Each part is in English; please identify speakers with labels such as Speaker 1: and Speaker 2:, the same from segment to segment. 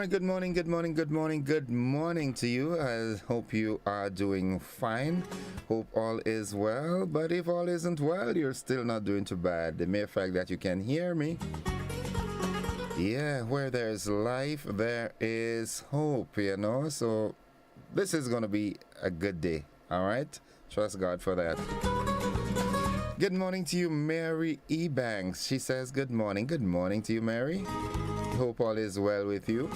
Speaker 1: right, good morning, good morning, good morning, good morning to you. I hope you are doing fine. Hope all is well. But if all isn't well, you're still not doing too bad. The mere fact that you can hear me, yeah, where there's life, there is hope, So this is going to be a good day, all right? Trust God for that. Good morning to you, Mary Ebanks. She says good morning. Good morning to you, Mary. Hope all is well with you.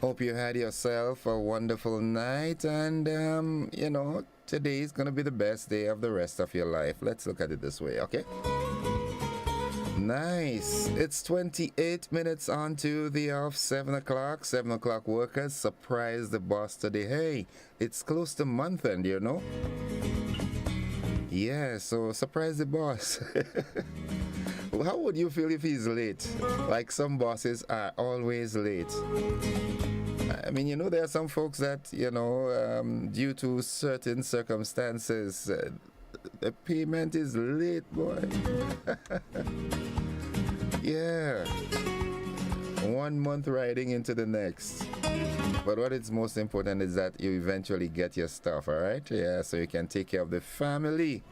Speaker 1: Hope you had yourself a wonderful night, and today is gonna be the best day of the rest of your life. Let's look at it this way, okay? Nice. It's 28 minutes on to the off 7 o'clock. 7 o'clock workers surprise the boss today. Hey, it's close to month end, Yeah, so surprise the boss. How would you feel if he's late? Like some bosses are always late. I mean, there are some folks that, due to certain circumstances, the payment is late, boy. Yeah. 1 month riding into the next. But what is most important is that you eventually get your stuff, all right? Yeah, so you can take care of the family.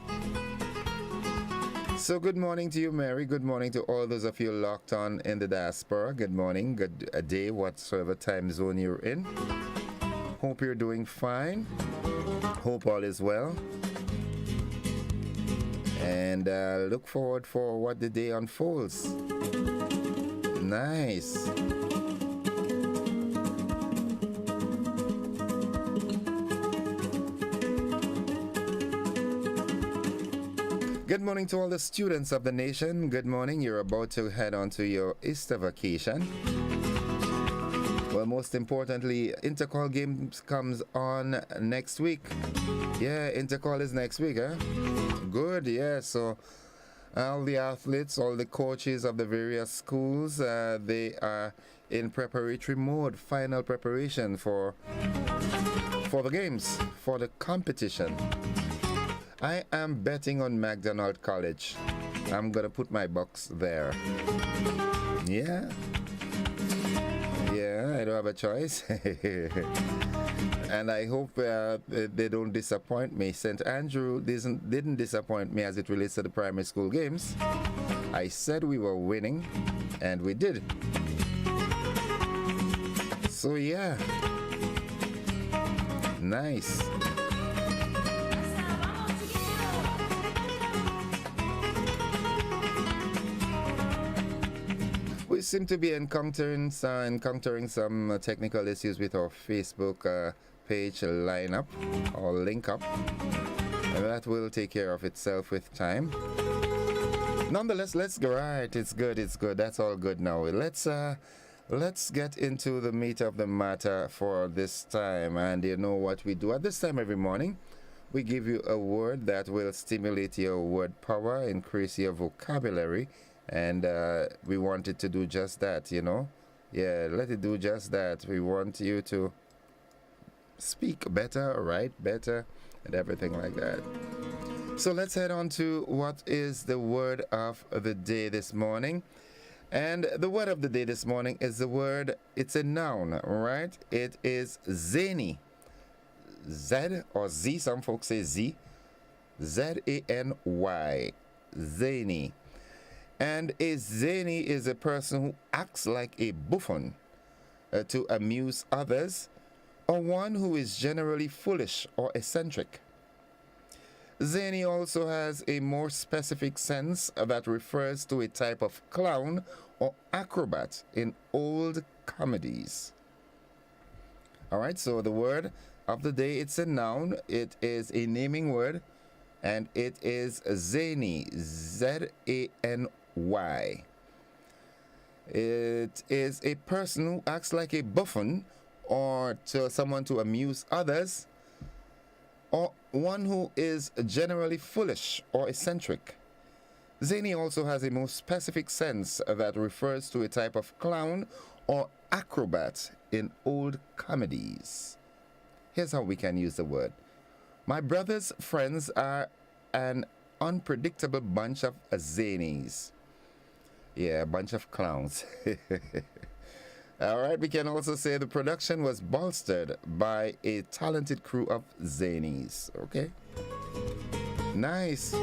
Speaker 1: So good morning to you, Mary. Good morning to all those of you locked on in the diaspora. Good morning, good day, whatsoever time zone you're in. Hope you're doing fine. Hope all is well. And look forward for what the day unfolds. Nice. Good morning to all the students of the nation. Good morning. You're about to head on to your Easter vacation. Well, most importantly, Intercall Games comes on next week. Yeah, Intercall is next week, huh? Good, yeah. So all the athletes, all the coaches of the various schools, they are in preparatory mode, final preparation for the games, for the competition. I am betting on McDonald College. I'm going to put my bucks there. Yeah. Yeah, I don't have a choice. And I hope they don't disappoint me. St. Andrew didn't disappoint me as it relates to the primary school games. I said we were winning, and we did. So, yeah. Nice. We seem to be encountering some technical issues with our Facebook page lineup or link up. And that will take care of itself with time. Nonetheless, let's go. Right, it's good. That's all good now. Let's get into the meat of the matter for this time. And you know what we do at this time every morning? We give you a word that will stimulate your word power, increase your vocabulary. And we want it to do just that, Yeah, let it do just that. We want you to speak better, write better, and everything like that. So let's head on to what is the word of the day this morning. And the word of the day this morning is it's a noun, right? It is zany. Z or Z, some folks say Z. Z-A-N-Y. Zany. And a zany is a person who acts like a buffoon to amuse others, or one who is generally foolish or eccentric. Zany also has a more specific sense that refers to a type of clown or acrobat in old comedies. All right, so the word of the day, it's a noun. It is a naming word, and it is zany. Z-A-N-Y. It is a person who acts like a buffoon or to someone to amuse others, or one who is generally foolish or eccentric. Zany also has a more specific sense that refers to a type of clown or acrobat in old comedies. Here's how we can use the word. My brother's friends are an unpredictable bunch of zanies. Yeah, a bunch of clowns. All right, we can also say the production was bolstered by a talented crew of zanies. Okay, nice.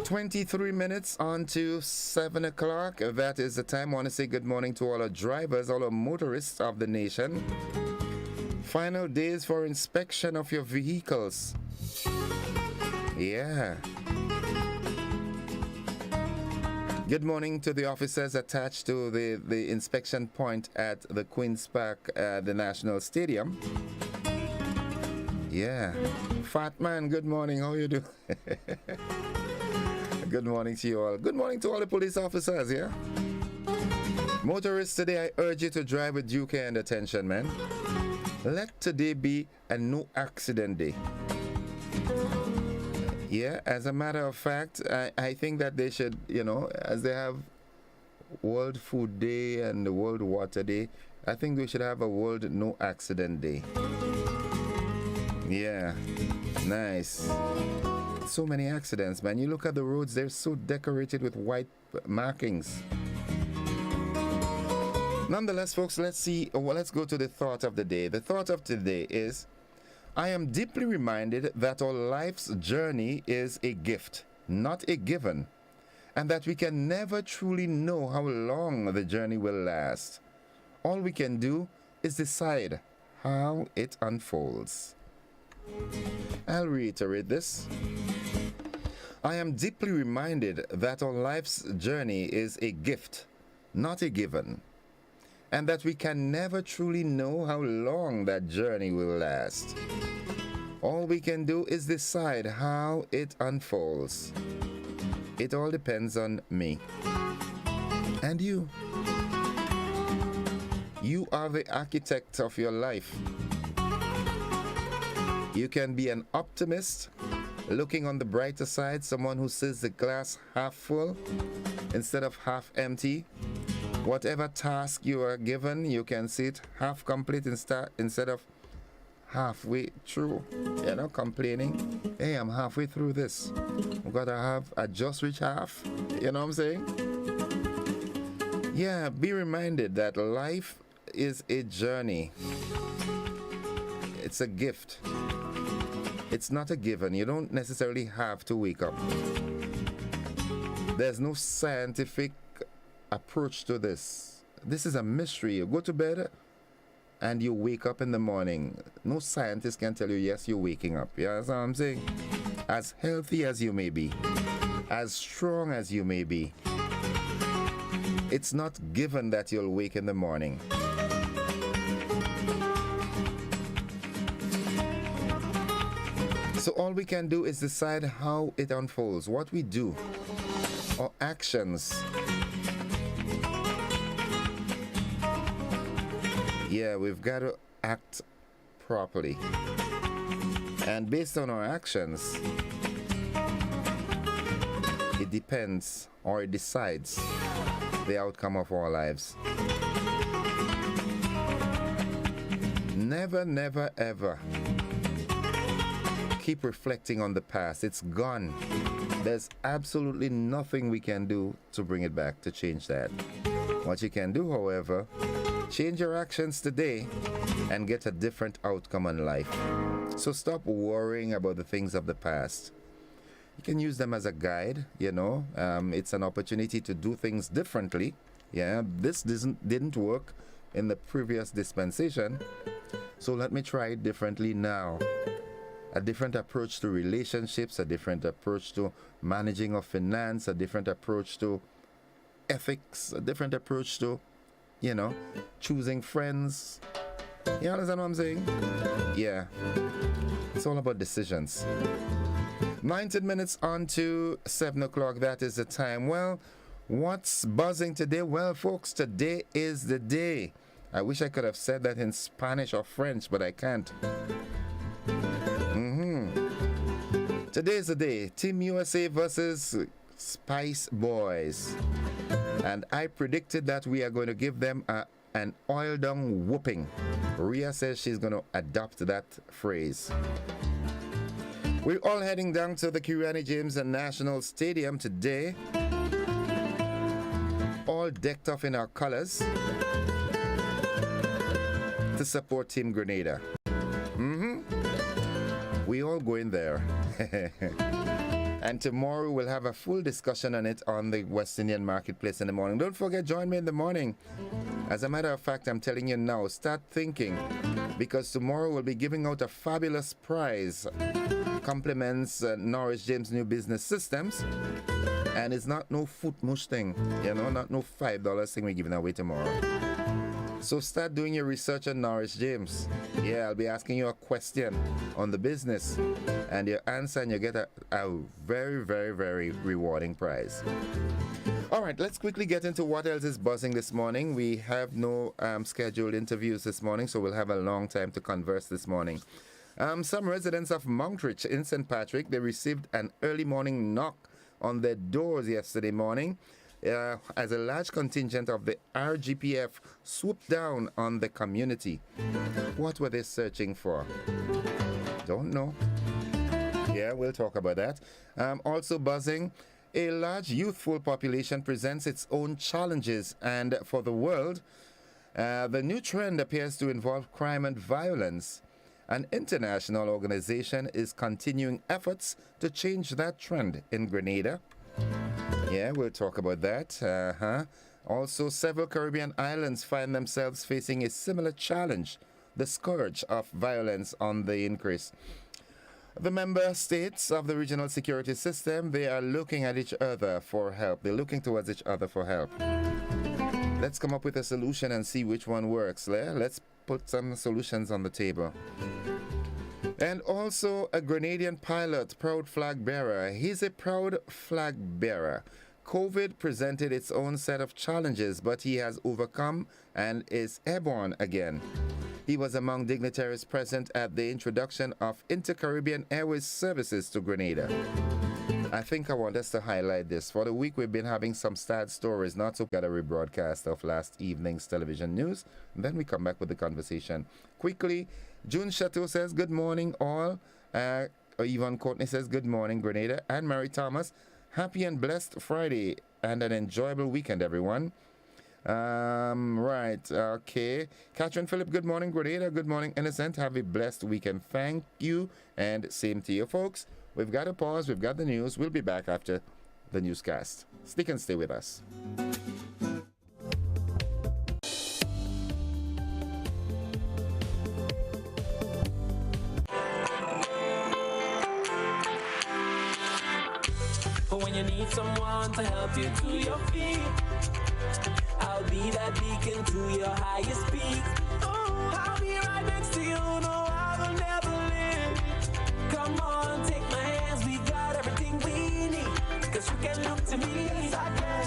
Speaker 1: 23 minutes on to 7 o'clock. That is the time. I want to say good morning to all our drivers, all our motorists of the nation. Final days for inspection of your vehicles. Yeah. Good morning to the officers attached to the inspection point at the Queen's Park, the National Stadium. Yeah. Fat man, good morning. How you doing? Good morning to you all. Good morning to all the police officers, yeah? Motorists, today I urge you to drive with due care and attention, man. Let today be a no accident day. Yeah, as a matter of fact, I think that they should, you know, as they have World Food Day and the World Water Day, I think we should have a World No Accident Day. Yeah, nice. So many accidents, man. You look at the roads, they're so decorated with white markings. Nonetheless, folks, let's go to the thought of the day. The thought of today is, I am deeply reminded that our life's journey is a gift, not a given, and that we can never truly know how long the journey will last. All we can do is decide how it unfolds. I'll reiterate this. I am deeply reminded that our life's journey is a gift, not a given, and that we can never truly know how long that journey will last. All we can do is decide how it unfolds. It all depends on me and you. You are the architect of your life. You can be an optimist, looking on the brighter side, someone who sees the glass half full instead of half empty. Whatever task you are given, you can see it half complete instead of halfway through. You're not complaining. Hey, I'm halfway through this. I just reached half. You know what I'm saying? Yeah, be reminded that life is a journey. It's a gift. It's not a given. You don't necessarily have to wake up. There's no scientific approach to this. This is a mystery. You go to bed and you wake up in the morning. No scientist can tell you, yes, you're waking up. Yeah, that's what I'm saying. As healthy as you may be, as strong as you may be, it's not given that you'll wake in the morning. So all we can do is decide how it unfolds, what we do, our actions. Yeah, we've got to act properly. And based on our actions, it depends or it decides the outcome of our lives. Never, never, ever keep reflecting on the past. It's gone. There's absolutely nothing we can do to bring it back, to change that. What you can do, however, change your actions today and get a different outcome in life. So stop worrying about the things of the past. You can use them as a guide, you know. It's an opportunity to do things differently. Yeah, this didn't work in the previous dispensation, so let me try it differently now. A different approach to relationships, a different approach to managing of finance, a different approach to ethics, a different approach to, you know, choosing friends. You understand what I'm saying? Yeah. It's all about decisions. 19 minutes on to 7 o'clock. That is the time. Well, what's buzzing today? Well, folks, today is the day. I wish I could have said that in Spanish or French, but I can't. Today is the day. Team USA versus Spice Boys. And I predicted that we are going to give them an oil-down whooping. Rhea says she's going to adopt that phrase. We're all heading down to the Kirani James National Stadium today. All decked up in our colors. to support Team Grenada. We all go in there. And tomorrow we'll have a full discussion on it on the West Indian Marketplace in the morning. Don't forget, join me in the morning. As a matter of fact, I'm telling you now, start thinking, because tomorrow we'll be giving out a fabulous prize. Compliments Norris James New Business Systems. And it's not no foot mush thing, not no $5 thing we're giving away tomorrow. So start doing your research on Norris James. Yeah, I'll be asking you a question on the business, and your answer, and you get a very, very, very rewarding prize. All right, let's quickly get into what else is buzzing this morning. We have no scheduled interviews this morning, so we'll have a long time to converse this morning. Some residents of Monkridge in St. Patrick, they received an early morning knock on their doors yesterday morning as a large contingent of the RGPF swooped down on the community. What were they searching for? Don't know. Yeah, we'll talk about that. Also buzzing, a large youthful population presents its own challenges, and for the world, the new trend appears to involve crime and violence. An international organization is continuing efforts to change that trend in Grenada. Yeah, we'll talk about that. Also, several Caribbean islands find themselves facing a similar challenge, the scourge of violence on the increase. The member states of the regional security system, they are looking at each other for help. They're looking towards each other for help. Let's come up with a solution and see which one works. Let's put some solutions on the table. And also a Grenadian pilot, proud flag bearer. He's a proud flag bearer. COVID presented its own set of challenges, but he has overcome and is airborne again. He was among dignitaries present at the introduction of Inter-Caribbean Airways services to Grenada. I think I want us to highlight this. For the week, we've been having some sad stories, not so got a rebroadcast of last evening's television news. And then we come back with the conversation. Quickly, June Chateau says, good morning all. Yvonne Courtney says, good morning, Grenada. And Mary Thomas, happy and blessed Friday and an enjoyable weekend, everyone. Right, okay. Catherine Phillip, good morning, Grenada. Good morning, Innocent. Have a blessed weekend. Thank you, and same to you, folks. We've got a pause. We've got the news. We'll be back after the newscast. Stick and stay with us.
Speaker 2: But when you need someone to help you to your feet, I'll be that beacon to your highest peak. Oh, I'll be right next to you. No, I will never leave. Come on, take my hands. We got everything we need. 'Cause you can look to me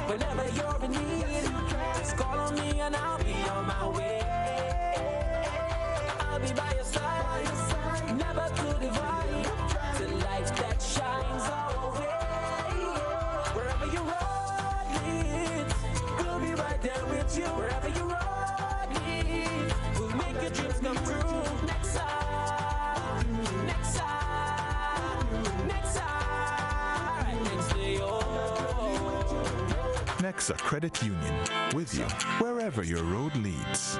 Speaker 2: whenever you're in need. Just call on me and I'll be on my way. I'll be by your side, never to divide. The light that shines our way. Wherever you road leads, we'll be right there with you. Wherever you road leads, we'll make your dreams come true. Next time, next time, next time, right next to you.
Speaker 3: Nexa Credit Union, with you wherever your road leads.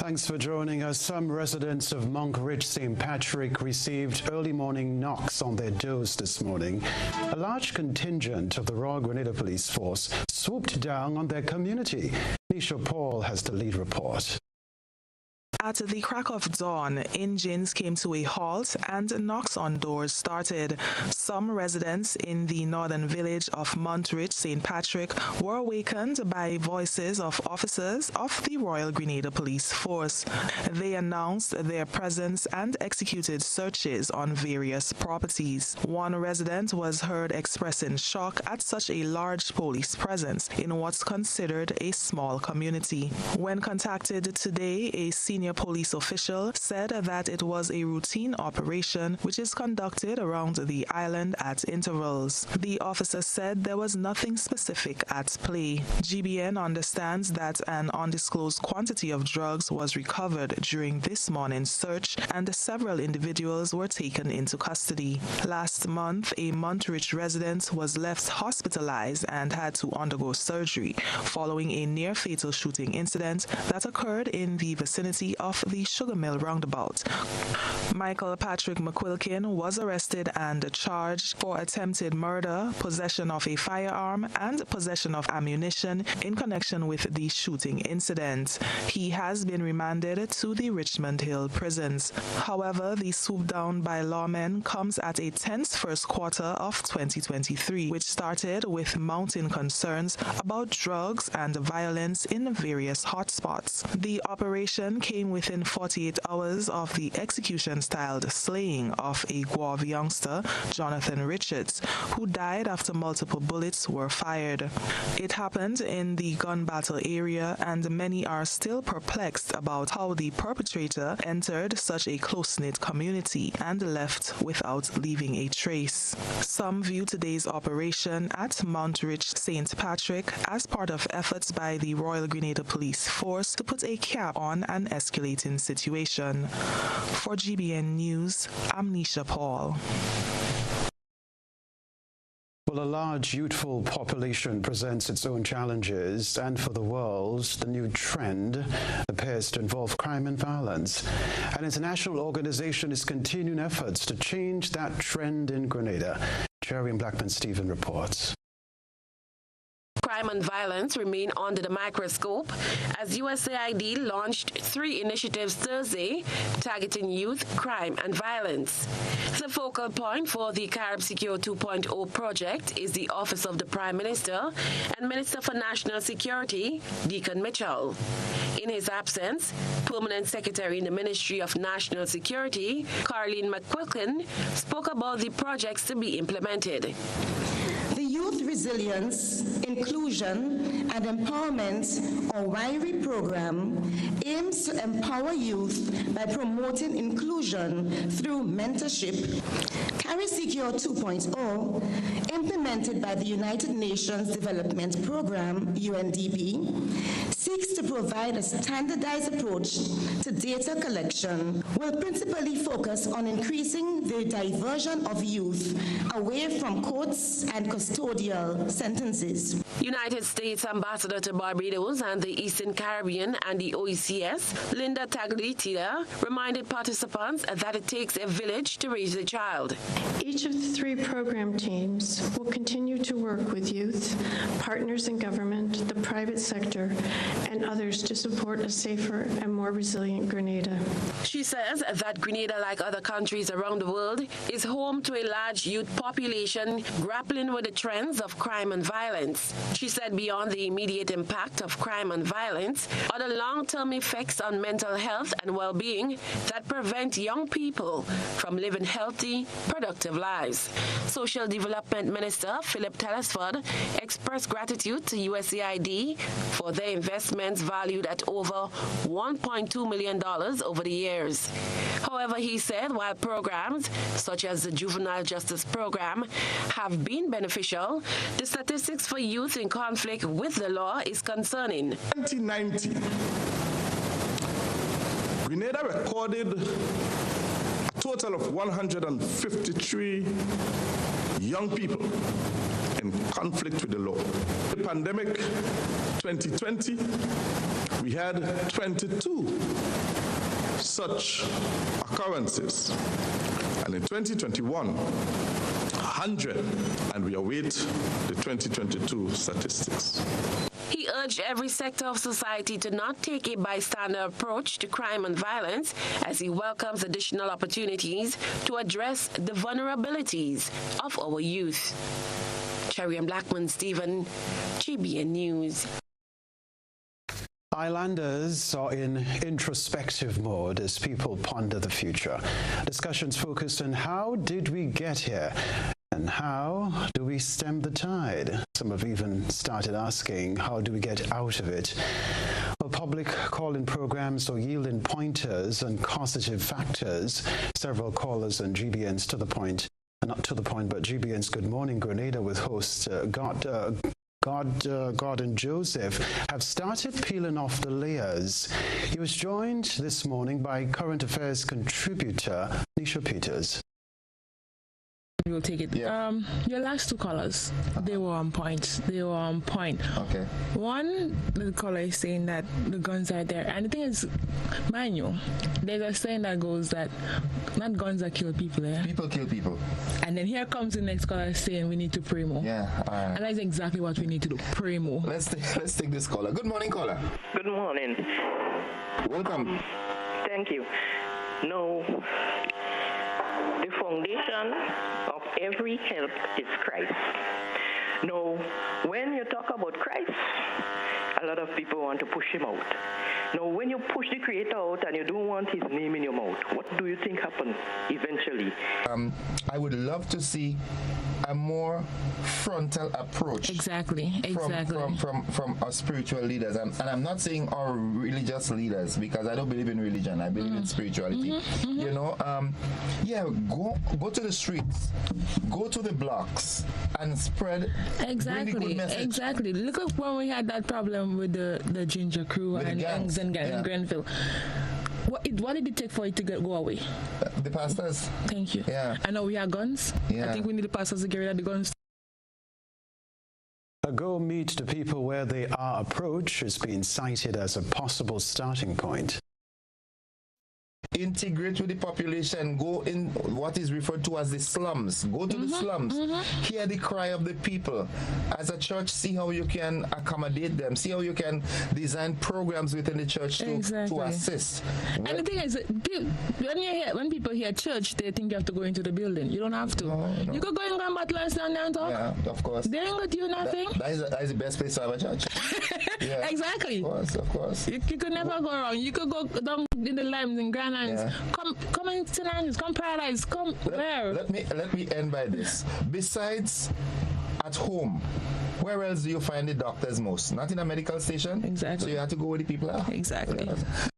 Speaker 4: Thanks for joining us. Some residents of Monkridge St. Patrick received early morning knocks on their doors this morning. A large contingent of the Royal Grenada Police Force swooped down on their community. Nisha Paul has the lead report.
Speaker 5: At the crack of dawn, engines came to a halt and knocks on doors started. Some residents in the northern village of Monkridge St. Patrick were awakened by voices of officers of the Royal Grenada Police Force. They announced their presence and executed searches on various properties. One resident was heard expressing shock at such a large police presence in what's considered a small community. When contacted today, a senior police official said that it was a routine operation which is conducted around the island at intervals. The officer said there was nothing specific at play. GBN understands that an undisclosed quantity of drugs was recovered during this morning's search and several individuals were taken into custody. Last month, a Montreach resident was left hospitalized and had to undergo surgery following a near-fatal shooting incident that occurred in the vicinity of the Sugar Mill roundabout. Michael Patrick McQuilkin was arrested and charged for attempted murder, possession of a firearm, and possession of ammunition in connection with the shooting incident. He has been remanded to the Richmond Hill prisons. However, the swoop down by lawmen comes at a tense first quarter of 2023, which started with mounting concerns about drugs and violence in various hotspots. The operation came within 48 hours of the execution-styled slaying of a Guave youngster, Jonathan Richards, who died after multiple bullets were fired. It happened in the gun battle area, and many are still perplexed about how the perpetrator entered such a close-knit community and left without leaving a trace. Some view today's operation at Montreach St. Patrick as part of efforts by the Royal Grenada Police Force to put a cap on an escalating situation. For GBN News, I'm Nisha Paul.
Speaker 4: Well, a large youthful population presents its own challenges, and for the world, the new trend appears to involve crime and violence. An international organization is continuing efforts to change that trend in Grenada. Jerry and Blackman Stephen reports.
Speaker 6: Crime and violence remain under the microscope as USAID launched 3 initiatives Thursday targeting youth, crime and violence. The focal point for the Carib Secure 2.0 project is the Office of the Prime Minister and Minister for National Security, Deacon Mitchell. In his absence, Permanent Secretary in the Ministry of National Security, Caroline McQuilkin, spoke about the projects to be implemented.
Speaker 7: The Youth Resilience, Inclusion and Empowerment, or WIRE program, aims to empower youth by promoting inclusion through mentorship. Carib Secure 2.0, implemented by the United Nations Development Program, UNDP, seeks to provide a standardized approach to data collection, will principally focus on increasing the diversion of youth away from courts and custodial sentences.
Speaker 6: United States Ambassador to Barbados and the Eastern Caribbean and the OECS, Linda Tagliatella, reminded participants that it takes a village to raise a child.
Speaker 8: Each of the 3 program teams will continue to work with youth, partners in government, the private sector, and others to support a safer and more resilient Grenada.
Speaker 6: She says that Grenada, like other countries around the world, is home to a large youth population grappling with the trends of crime and violence. She said beyond the immediate impact of crime and violence are the long-term effects on mental health and well-being that prevent young people from living healthy, productive lives. Social Development Minister Philip Telesford expressed gratitude to USAID for their investments valued at over $1.2 million over the years. However, he said while programs such as the Juvenile Justice Program have been beneficial, the statistics for youth in conflict with the law is concerning.
Speaker 9: 2019, Grenada recorded a total of 153 young people in conflict with the law. The pandemic 2020, we had 22 such occurrences. And in 2021, 100, and we await the 2022 statistics.
Speaker 6: He urged every sector of society to not take a bystander approach to crime and violence as he welcomes additional opportunities to address the vulnerabilities of our youth. Cherry and Blackman Stephen, GBN News.
Speaker 4: Islanders are in introspective mode as people ponder the future. Discussions focused on how did we get here and how do we stem the tide? Some have even started asking, how do we get out of it? Well, public call-in programs are yielding pointers and causative factors. Several callers and GBN's to the point, not to the point, but GBN's Good Morning Grenada with host Gordon Joseph have started peeling off the layers. He was joined this morning by current affairs contributor Nisha Peters.
Speaker 10: We'll take it.
Speaker 1: Yeah.
Speaker 10: Your last two callers, they were on point.
Speaker 1: Okay.
Speaker 10: One, the caller is saying that the guns are there. And the thing is, mind you, there's a saying that goes that not guns that kill people, eh?
Speaker 1: People kill people.
Speaker 10: And then here comes the next caller saying we need to pray more.
Speaker 1: Yeah.
Speaker 10: And that's exactly what we need to do, pray more.
Speaker 1: Let's take this caller. Good morning, caller.
Speaker 11: Good morning.
Speaker 1: Welcome.
Speaker 11: Thank you. No, the foundation of every help is Christ. Now, when you talk about Christ, a lot of people want to push him out. Now, when you push the Creator out and you don't want his name in your mouth, what do you think happens eventually?
Speaker 1: I would love to see a more frontal approach.
Speaker 10: Exactly.
Speaker 1: From our spiritual leaders, and I'm not saying our religious leaders, because I don't believe in religion. I believe in spirituality. You know, go to the streets, go to the blocks, and spread really good message.
Speaker 10: Exactly. Look at when we had that problem with the Ginger Crew
Speaker 1: with
Speaker 10: and gangs and Grenville. What did it take for it to go away?
Speaker 1: The pastors.
Speaker 10: Thank you.
Speaker 1: Yeah.
Speaker 10: I know we have guns.
Speaker 1: Yeah.
Speaker 10: I think we need the pastors to get rid of the guns.
Speaker 4: A Go Meet the People Where They Are approach has been cited as a possible starting point.
Speaker 1: Integrate with the population, go in what is referred to as the slums. Go to the slums, hear the cry of the people. As a church, see how you can accommodate them, see how you can design programs within the church to assist.
Speaker 10: And the thing is, when people hear church, they think you have to go into the building. You don't have to.
Speaker 1: No.
Speaker 10: You could go in Grand Battle and stand there and talk.
Speaker 1: Yeah, of course.
Speaker 10: They ain't going to do nothing.
Speaker 1: That is the best place to have a church. Yeah.
Speaker 10: Exactly.
Speaker 1: Of course.
Speaker 10: You could never go wrong. You could go down in the limes in Grand Islands.
Speaker 1: Yeah.
Speaker 10: Come in St. Andrews, come Paradise, come where?
Speaker 1: Let me end by this. Besides at home, where else do you find the doctors most? Not in a medical station.
Speaker 10: Exactly.
Speaker 1: So you have to go where the people are.
Speaker 10: Exactly.
Speaker 1: Yeah.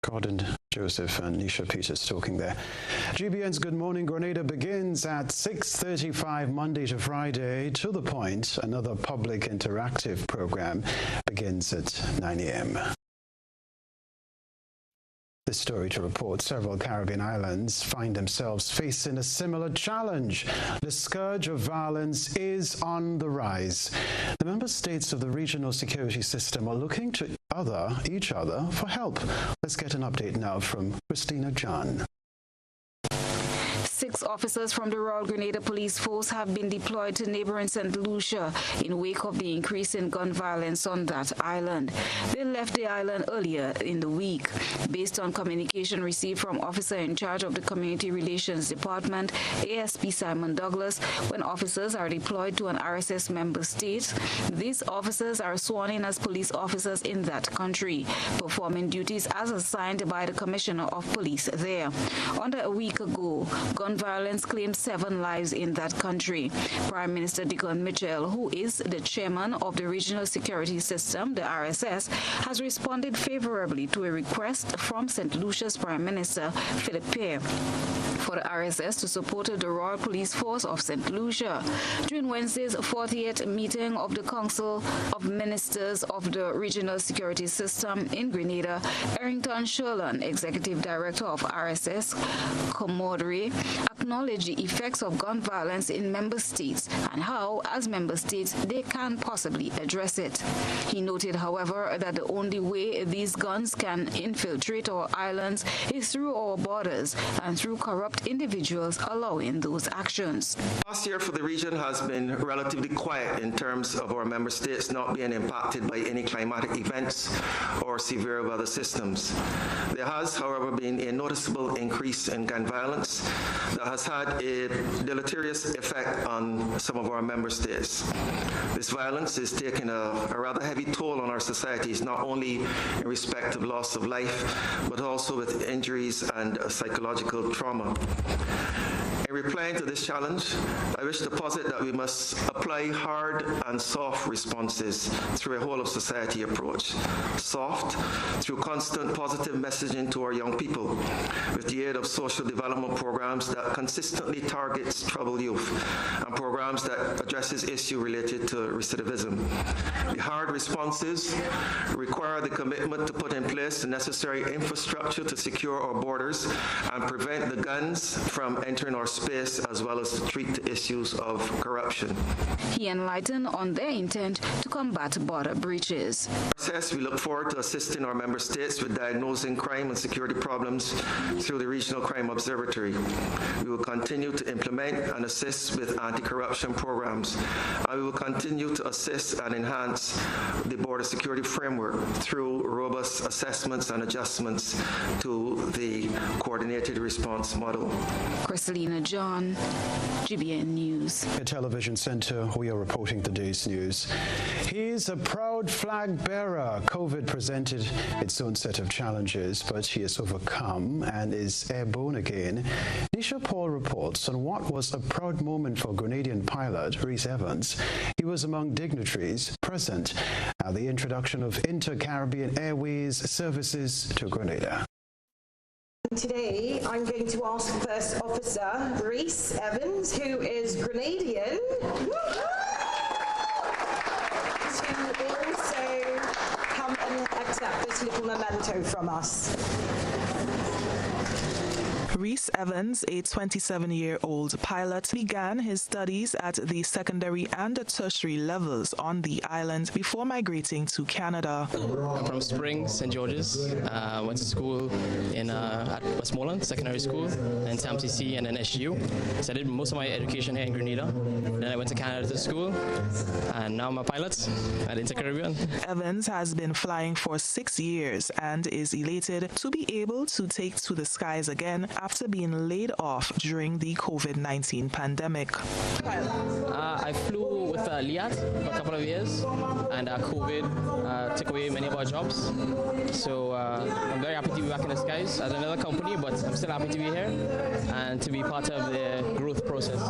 Speaker 4: Gordon Joseph and Nisha Peters talking there. GBN's Good Morning Grenada begins at 6:35 Monday to Friday. To the point, another public interactive program begins at 9 a.m. This story to report several Caribbean islands find themselves facing a similar challenge. The scourge of violence is on the rise. The member states of the regional security system are looking to each other for help. Let's get an update now from Christina John.
Speaker 12: 6 officers from the Royal Grenada Police Force have been deployed to neighboring St. Lucia in wake of the increase in gun violence on that island. They left the island earlier in the week. Based on communication received from officer in charge of the Community Relations Department, ASP Simon Douglas, when officers are deployed to an RSS member state, these officers are sworn in as police officers in that country, performing duties as assigned by the Commissioner of Police there. Under a week ago, gun violence claimed 7 lives in that country. Prime Minister Dickon Mitchell, who is the chairman of the Regional Security System, the RSS, has responded favorably to a request from St. Lucia's Prime Minister, Philip Pear, for the RSS to support the Royal Police Force of St. Lucia. During Wednesday's 40th meeting of the Council of Ministers of the Regional Security System in Grenada, Errington Sherland, Executive Director of RSS, Commodore, acknowledged the effects of gun violence in member states and how, as member states, they can possibly address it. He noted, however, that the only way these guns can infiltrate our islands is through our borders and through corrupt individuals allowing those actions.
Speaker 13: Last year for the region has been relatively quiet in terms of our member states not being impacted by any climatic events or severe weather systems. There has, however, been a noticeable increase in gun violence that has had a deleterious effect on some of our member states. This violence is taking a rather heavy toll on our societies, not only in respect of loss of life, but also with injuries and psychological trauma. In replying to this challenge, I wish to posit that we must apply hard and soft responses through a whole of society approach. Soft, through constant positive messaging to our young people, with the aid of social development programs that consistently targets troubled youth and programs that addresses issues related to recidivism. The hard responses require the commitment to put in place the necessary infrastructure to secure our borders and prevent the guns from entering our space, as well as to treat the issues of corruption.
Speaker 12: He enlightened on their intent to combat border breaches.
Speaker 13: We look forward to assisting our member states with diagnosing crime and security problems through the Regional Crime Observatory. We will continue to implement and assist with anti-corruption programs, and we will continue to assist and enhance the border security framework through robust assessments and adjustments to the coordinated response model.
Speaker 12: Christelina John, GBN News.
Speaker 4: At Television Center, we are reporting the day's news. He's a proud flag bearer. COVID presented its own set of challenges, but he has overcome and is airborne again. Nisha Paul reports on what was a proud moment for Grenadian pilot Rhys Evans. He was among dignitaries present at the introduction of Inter-Caribbean Airways services to Grenada.
Speaker 14: Today, I'm going to ask First Officer Rhys Evans, who is Grenadian, to also come and accept this little memento from us.
Speaker 5: Rhys Evans, a 27-year-old pilot, began his studies at the secondary and tertiary levels on the island before migrating to Canada.
Speaker 15: I'm from Spring, St. George's. Went to school at Westmoreland Secondary School, then TAMTC, and then SGU. So I did most of my education here in Grenada. Then I went to Canada to school, and now I'm a pilot at Inter-Caribbean.
Speaker 5: Evans has been flying for 6 years and is elated to be able to take to the skies again after being laid off during the COVID-19 pandemic.
Speaker 15: I flew with Liat for a couple of years, and COVID took away many of our jobs. So I'm very happy to be back in the skies at another company, but I'm still happy to be here and to be part of the growth process.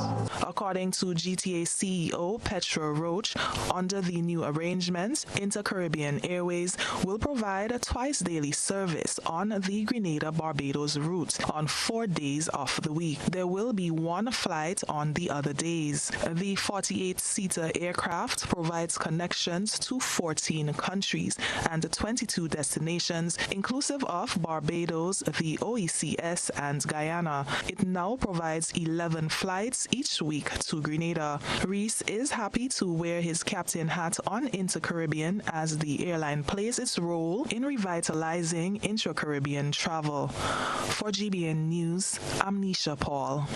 Speaker 5: According to GTA CEO Petra Roach, under the new arrangements, Inter-Caribbean Airways will provide a twice daily service on the Grenada-Barbados route on 4 days of the week. There will be one flight on the other days. The 48-seater aircraft provides connections to 14 countries and 22 destinations, inclusive of Barbados, the OECS, and Guyana. It now provides 11 flights each week to Grenada. Rhys is happy to wear his captain hat on Inter-Caribbean as the airline plays its role in revitalizing intra-Caribbean travel. For GBN News, I'm Nisha Paul.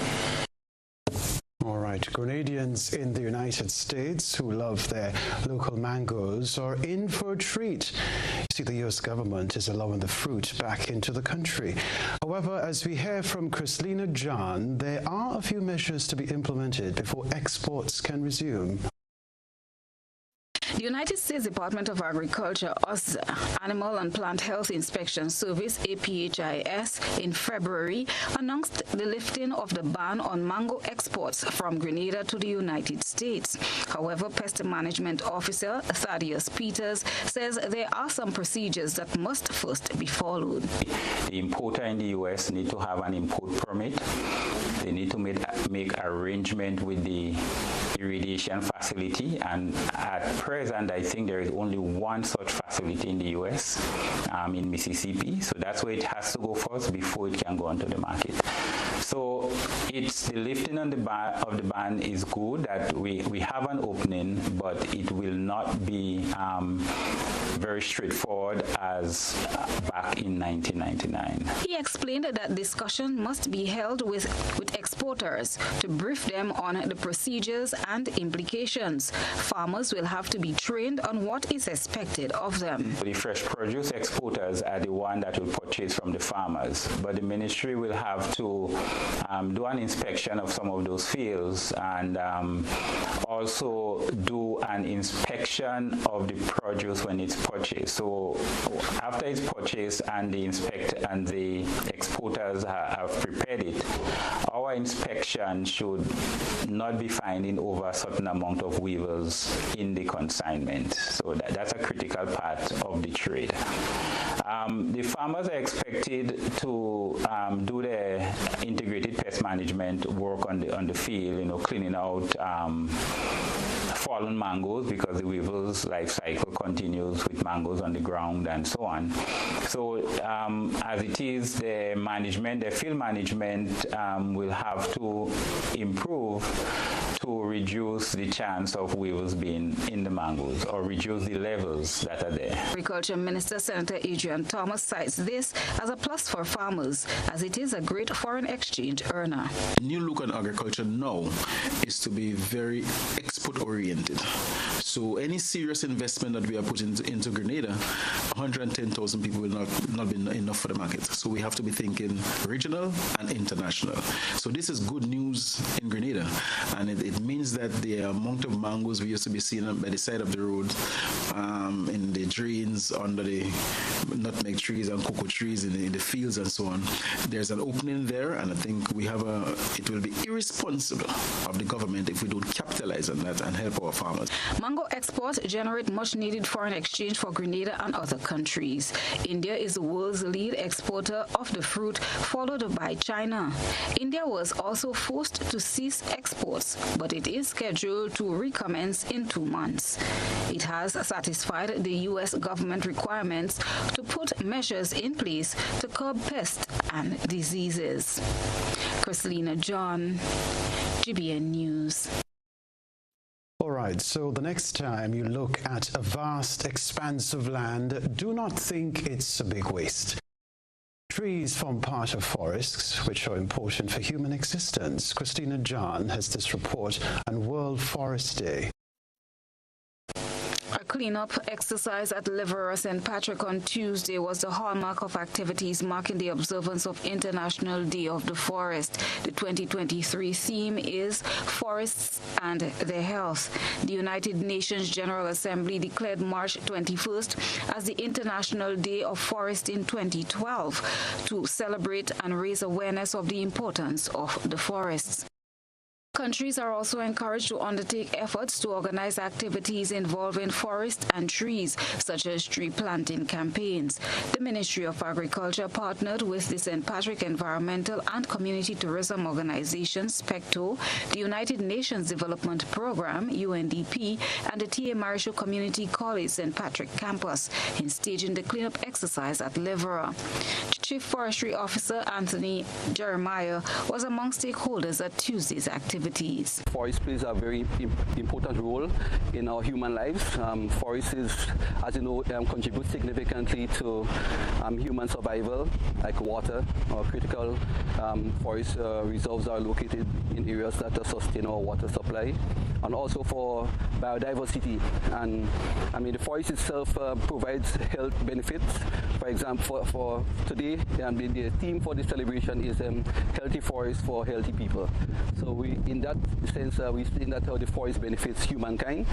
Speaker 4: All right, Grenadians in the United States who love their local mangoes are in for a treat. You see, the U.S. government is allowing the fruit back into the country. However, as we hear from Christelina John, there are a few measures to be implemented before exports can resume.
Speaker 12: The United States Department of Agriculture, USDA, Animal and Plant Health Inspection Service, APHIS, in February announced the lifting of the ban on mango exports from Grenada to the United States. However, Pest Management Officer Thaddeus Peters says there are some procedures that must first be followed.
Speaker 16: The importer in the U.S. need to have an import permit. They need to make arrangement with the irrigation facility, and at present I think there is only one such facility in the U.S. In Mississippi, so that's where it has to go first before it can go onto the market. So it's the lifting on the of the ban is good, that we have an opening, but it will not be very straightforward as back in 1999.
Speaker 12: He explained that discussion must be held with exporters to brief them on the procedures and implications. Farmers will have to be trained on what is expected of them.
Speaker 16: The fresh produce exporters are the one that will purchase from the farmers, but the ministry will have to do an inspection of some of those fields and also do an inspection of the produce when it's purchased. So after it's purchased and the exporters have prepared it, our our inspection should not be finding over a certain amount of weevils in the consignment. So that's a critical part of the trade. The farmers are expected to do the integrated pest management work on the field, cleaning out fallen mangoes, because the weevils life cycle continues with mangoes on the ground and so on. So as it is, the field management will have to improve to reduce the chance of weevils being in the mangoes, or reduce the levels that are there.
Speaker 12: Agriculture Minister Senator Adrian Thomas cites this as a plus for farmers, as it is a great foreign exchange earner.
Speaker 17: The new look on agriculture now is to be very export-oriented. So any serious investment that we are putting into Grenada, 110,000 people will not be enough for the market. So we have to be thinking regional and international. So this is good news in Grenada, and it means that the amount of mangoes we used to be seeing by the side of the road, in the drains, under the nutmeg trees and cocoa trees in the fields and so on, there's an opening there, and I think it will be irresponsible of the government if we don't capitalize on that and help our farmers.
Speaker 12: Mango exports generate much needed foreign exchange for Grenada and other countries. India is the world's lead exporter of the fruit, followed by China. India was also forced to cease exports, but it is scheduled to recommence in 2 months. It has satisfied the U.S. government requirements to put measures in place to curb pests and diseases. Christelina John, GBN News.
Speaker 4: All right, so the next time you look at a vast expanse of land, do not think it's a big waste. Trees form part of forests, which are important for human existence. Christelina John has this report on World Forest Day.
Speaker 12: A cleanup exercise at Livera St. Patrick on Tuesday was the hallmark of activities marking the observance of International Day of the Forest. The 2023 theme is Forests and Their Health. The United Nations General Assembly declared March 21st as the International Day of Forest in 2012 to celebrate and raise awareness of the importance of the forests. Countries are also encouraged to undertake efforts to organize activities involving forests and trees, such as tree planting campaigns. The Ministry of Agriculture partnered with the St. Patrick Environmental and Community Tourism Organization, SPECTO, the United Nations Development Program, UNDP, and the T.A. Marichaud Community College St. Patrick campus in staging the cleanup exercise at Livera. Chief Forestry Officer Anthony Jeremiah was among stakeholders at Tuesday's activity.
Speaker 18: Forest plays a very important role in our human lives. Forests, as you know, contribute significantly to human survival, like water or critical forest reserves are located in areas that sustain our water supply, and also for biodiversity. And I mean, the forest itself provides health benefits. For example, for today, the theme for the celebration is healthy forests for healthy people. So in that sense, we've seen that how the forest benefits humankind,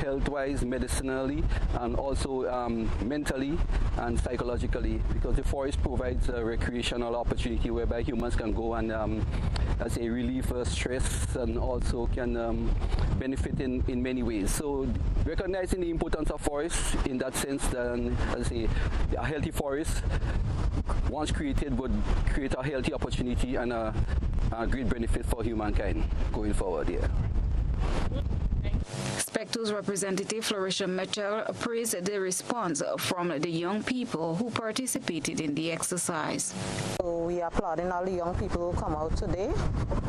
Speaker 18: health-wise, medicinally, and also mentally and psychologically, because the forest provides a recreational opportunity whereby humans can go and, as a relieve stress, and also can benefit in many ways. So recognizing the importance of forests in that sense, then, as I say, a healthy forest, once created, would create a healthy opportunity and a great benefit for humankind going forward. Yeah.
Speaker 12: SPECTO's representative Florisha Mitchell praised the response from the young people who participated in the exercise.
Speaker 19: So we are applauding all the young people who come out today,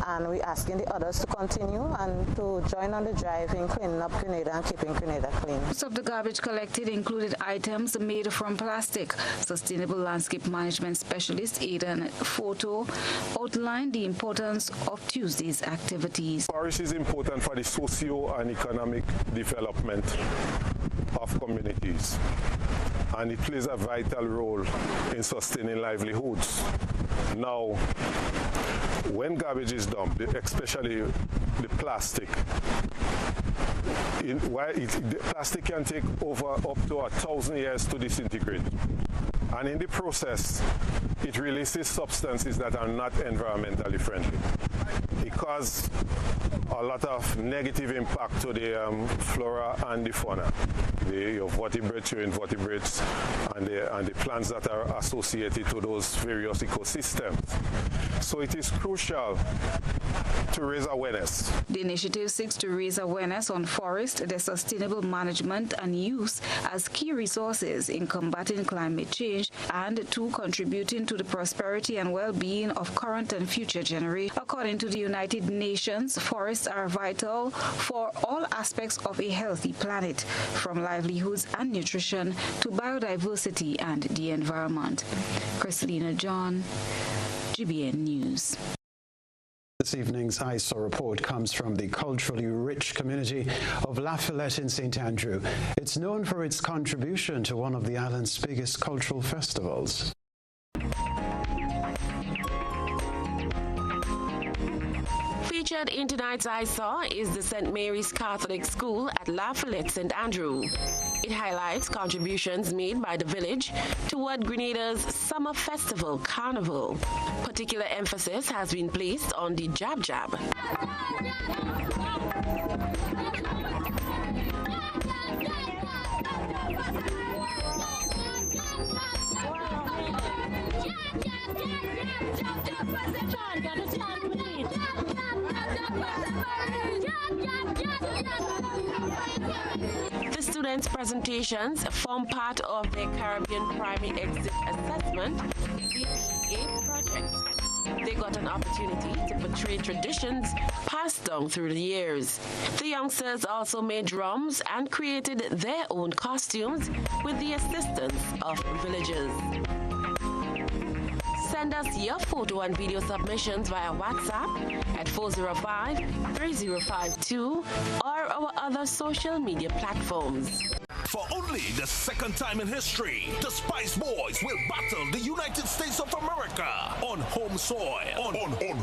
Speaker 19: and we're asking the others to continue and to join on the drive in cleaning up Grenada and keeping Grenada clean.
Speaker 12: Most of the garbage collected included items made from plastic. Sustainable landscape management specialist Aidan Photo outlined the importance of Tuesday's activities.
Speaker 20: Forest is important for the socio and economic development of communities, and it plays a vital role in sustaining livelihoods. Now, when garbage is dumped, especially the plastic, the plastic can take up to 1,000 years to disintegrate, and in the process, it releases substances that are not environmentally friendly. cause a lot of negative impact to the flora and the fauna, the vertebrates, invertebrates, and the plants that are associated to those various ecosystems. So it is crucial to raise awareness.
Speaker 12: The initiative seeks to raise awareness on forest, their sustainable management and use as key resources in combating climate change and to contributing to the prosperity and well-being of current and future generations. According to the United Nations, forests are vital for all aspects of a healthy planet, from livelihoods and nutrition to biodiversity and the environment. Christelina John, GBN News.
Speaker 4: This evening's ISO report comes from the culturally rich community of La Follette in St. Andrew. It's known for its contribution to one of the island's biggest cultural festivals.
Speaker 6: Featured in tonight's ISAW is the St. Mary's Catholic School at La Follette, St. Andrew. It highlights contributions made by the village toward Grenada's Summer Festival Carnival. Particular emphasis has been placed on the Jab Jab. The students' presentations form part of their Caribbean Primary Exit Assessment CPA project. They got an opportunity to portray traditions passed down through the years. The youngsters also made drums and created their own costumes with the assistance of villagers. Send us your photo and video submissions via WhatsApp at 405-3052 or our other social media platforms.
Speaker 21: For only the second time in history, the Spice Boys will battle the United States of America on home soil. On home soil.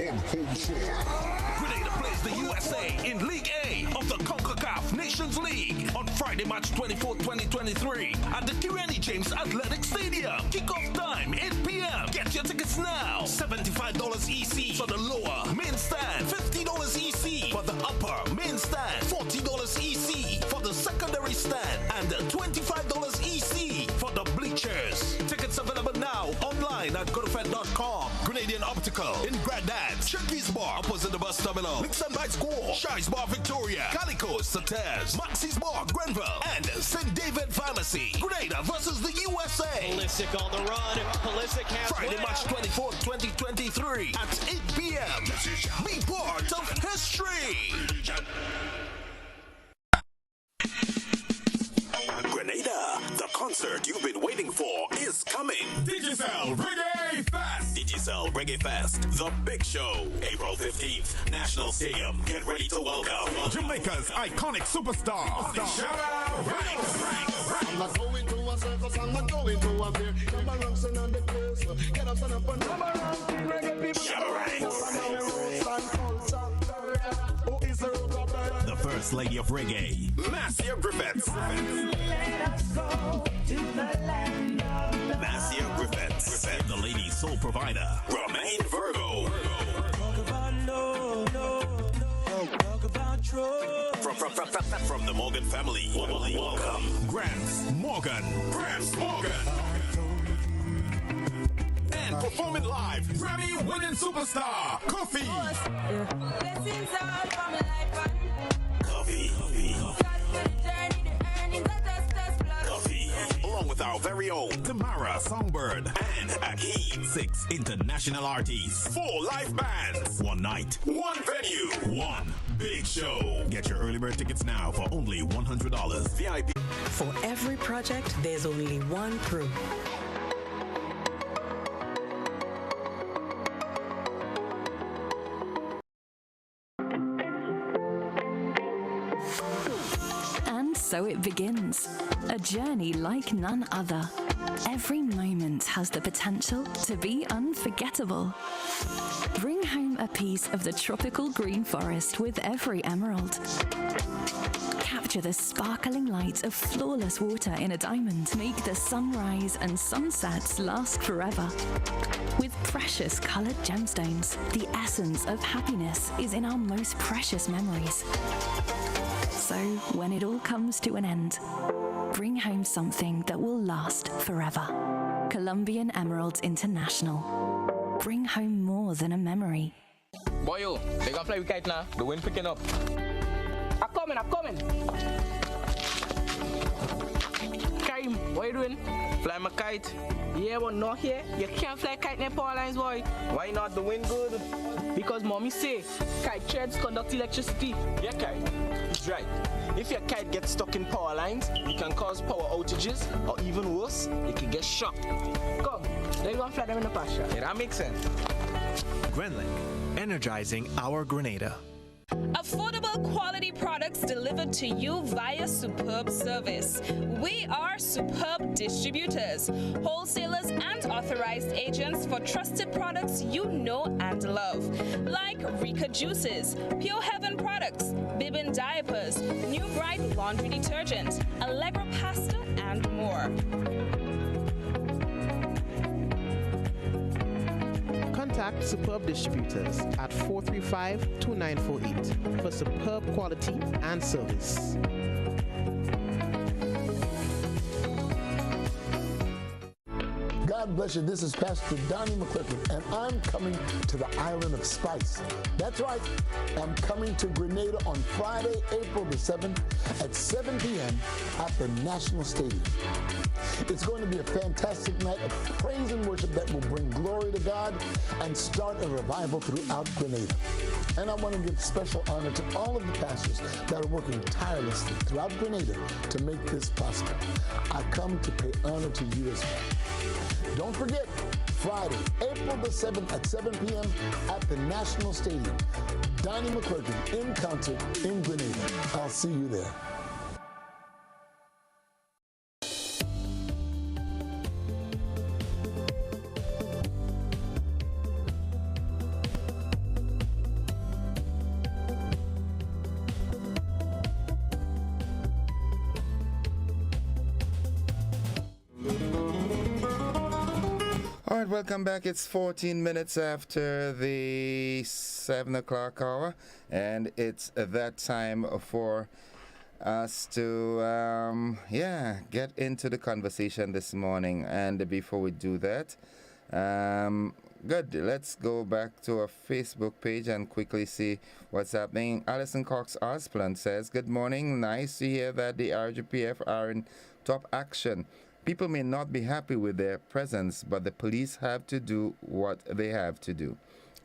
Speaker 21: Grenada plays the USA in League A of the CONCACAF Nations League on Friday, March 24, 2023 at the Kirani James Athletic Stadium. Kickoff time, 8 p.m. Get your tickets now. $75 EC for the lower main stand, $50 EC for the upper main stand, $40 EC for the secondary stand, and $25 EC for the bleachers. Tickets available now online at godofed.com. Grenadian Optical in Grandad, Shirky's Bar opposite the bus terminal, Nixon Bites School, Shire's Bar Victoria, Calico's Sates, Maxie's Bar Grenville, and St. David Pharmacy. Grenada versus the USA.
Speaker 22: Pulisic on the run. Pulisic has
Speaker 21: Friday, March 24th, 2023 at 8 p.m. Be part of history.
Speaker 23: Grenada, the concert you've been waiting for is coming.
Speaker 21: Digicel Reggae Fest.
Speaker 23: Digicel Reggae Fest, the big show. April 15th, National Stadium. Get ready to welcome
Speaker 21: Jamaica's iconic superstar.
Speaker 24: I'm not going to a circus, I'm not going to a fair. Come around, sing on the place. Get up, stand up, and come around. Reggae people.
Speaker 21: The First Lady of Reggae,
Speaker 23: Marcia Griffiths. Marcia Griffiths.
Speaker 21: The Lady Soul Provider,
Speaker 23: Romain Virgo. From the Morgan family, welcome
Speaker 21: Grants Morgan. And performing live, Grammy-winning superstar, Kofi.
Speaker 23: Along with our very own
Speaker 21: Tamara Songbird
Speaker 23: and Akeem.
Speaker 21: 6 international artists,
Speaker 23: 4 live bands,
Speaker 21: 1 night,
Speaker 23: 1 venue,
Speaker 21: 1
Speaker 23: big show.
Speaker 21: Get your early bird tickets now for only $100.
Speaker 23: VIP.
Speaker 25: For every project, there's only one crew.
Speaker 26: So it begins, a journey like none other. Every moment has the potential to be unforgettable. Bring home a piece of the tropical green forest with every emerald. capture the sparkling light of flawless water in a diamond. Make the sunrise and sunsets last forever. With precious colored gemstones, the essence of happiness is in our most precious memories. So, when it all comes to an end, bring home something that will last forever. Colombian Emeralds International. Bring home more than a memory.
Speaker 2: Boyo, they gonna fly with kite now. The wind picking up. I'm coming.
Speaker 3: Karim, what you doing?
Speaker 2: Fly my kite.
Speaker 3: Yeah, but not here. You can't fly kite near power lines, boy.
Speaker 2: Why not? The wind good.
Speaker 3: Because mommy say kite threads conduct electricity.
Speaker 2: Yeah, kite. He's right. If your kite gets stuck in power lines, it can cause power outages, or even worse, it can get shocked.
Speaker 3: Come, let's go and fly them in the pasture.
Speaker 2: Yeah, that makes sense.
Speaker 7: Grenlink, energizing our Grenada.
Speaker 8: Affordable quality products delivered to you via superb service. We are Superb Distributors, wholesalers and authorized agents for trusted products you know and love, like Rika Juices, Pure Heaven products, Bibbin diapers, New Bright laundry detergent, Allegra pasta, and more.
Speaker 9: Contact Superb Distributors at 435-2948 for superb quality and service.
Speaker 11: God bless you. This is Pastor Donnie McClifford, and I'm coming to the island of Spice. That's right. I'm coming to Grenada on Friday, April the 7th at 7 p.m. at the National Stadium. It's going to be a fantastic night of praise and worship that will bring glory to God and start a revival throughout Grenada. And I want to give special honor to all of the pastors that are working tirelessly throughout Grenada to make this possible. I come to pay honor to you as well. Don't forget, Friday, April the 7th at 7 p.m. at the National Stadium. Donnie McClurkin in concert in Grenada. I'll see you there.
Speaker 1: All right, welcome back. It's 14 minutes after the 7 o'clock hour, and it's that time for us to, get into the conversation this morning. And before we do that, let's go back to our Facebook page and quickly see what's happening. Alison Cox Osplant says, good morning. Nice to hear that the RGPF are in top action. People may not be happy with their presence, but the police have to do what they have to do.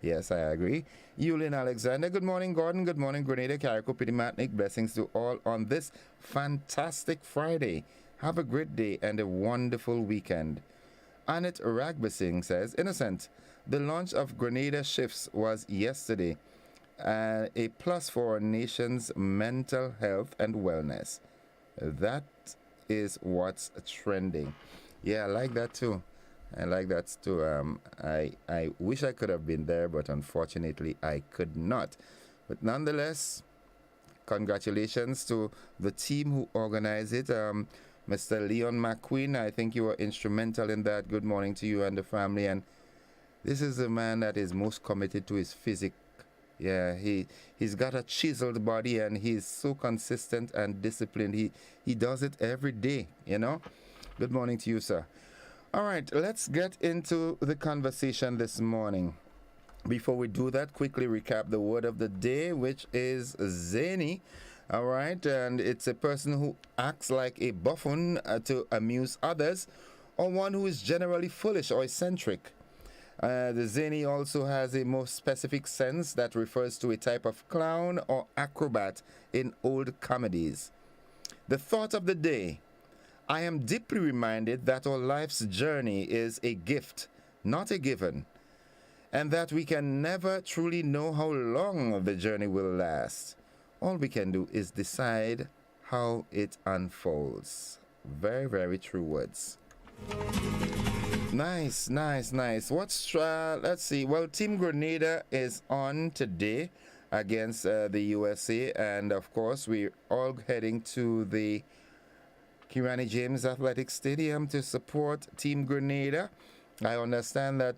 Speaker 1: Yes, I agree. Yulin Alexander, good morning, Gordon. Good morning, Grenada, Carrico, Pidimatnik. Blessings to all on this fantastic Friday. Have a great day and a wonderful weekend. Annette Ragbasing says, Innocent, the launch of Grenada Shifts was yesterday. A plus for our nation's mental health and wellness. That is what's trending. Yeah, I like that too. I wish I could have been there, but unfortunately I could not. But nonetheless, congratulations to the team who organized it. Mr. Leon McQueen, I think you were instrumental in that. Good morning to you and the family. And this is a man that is most committed to his physique. Yeah, he's got a chiseled body and he's so consistent and disciplined. He does it every day, you know. Good morning to you, sir. All right, let's get into the conversation this morning. Before we do that, quickly recap the word of the day, which is zany. All right, and it's a person who acts like a buffoon to amuse others, or one who is generally foolish or eccentric. The zany also has a more specific sense that refers to a type of clown or acrobat in old comedies. The thought of the day: I am deeply reminded that our life's journey is a gift, not a given, and that we can never truly know how long the journey will last. All we can do is decide how it unfolds. Very, very true words. Nice. Let's see. Well, Team Grenada is on today, against the USA. And of course, we're all heading to the Kirani James Athletic Stadium to support Team Grenada. I understand that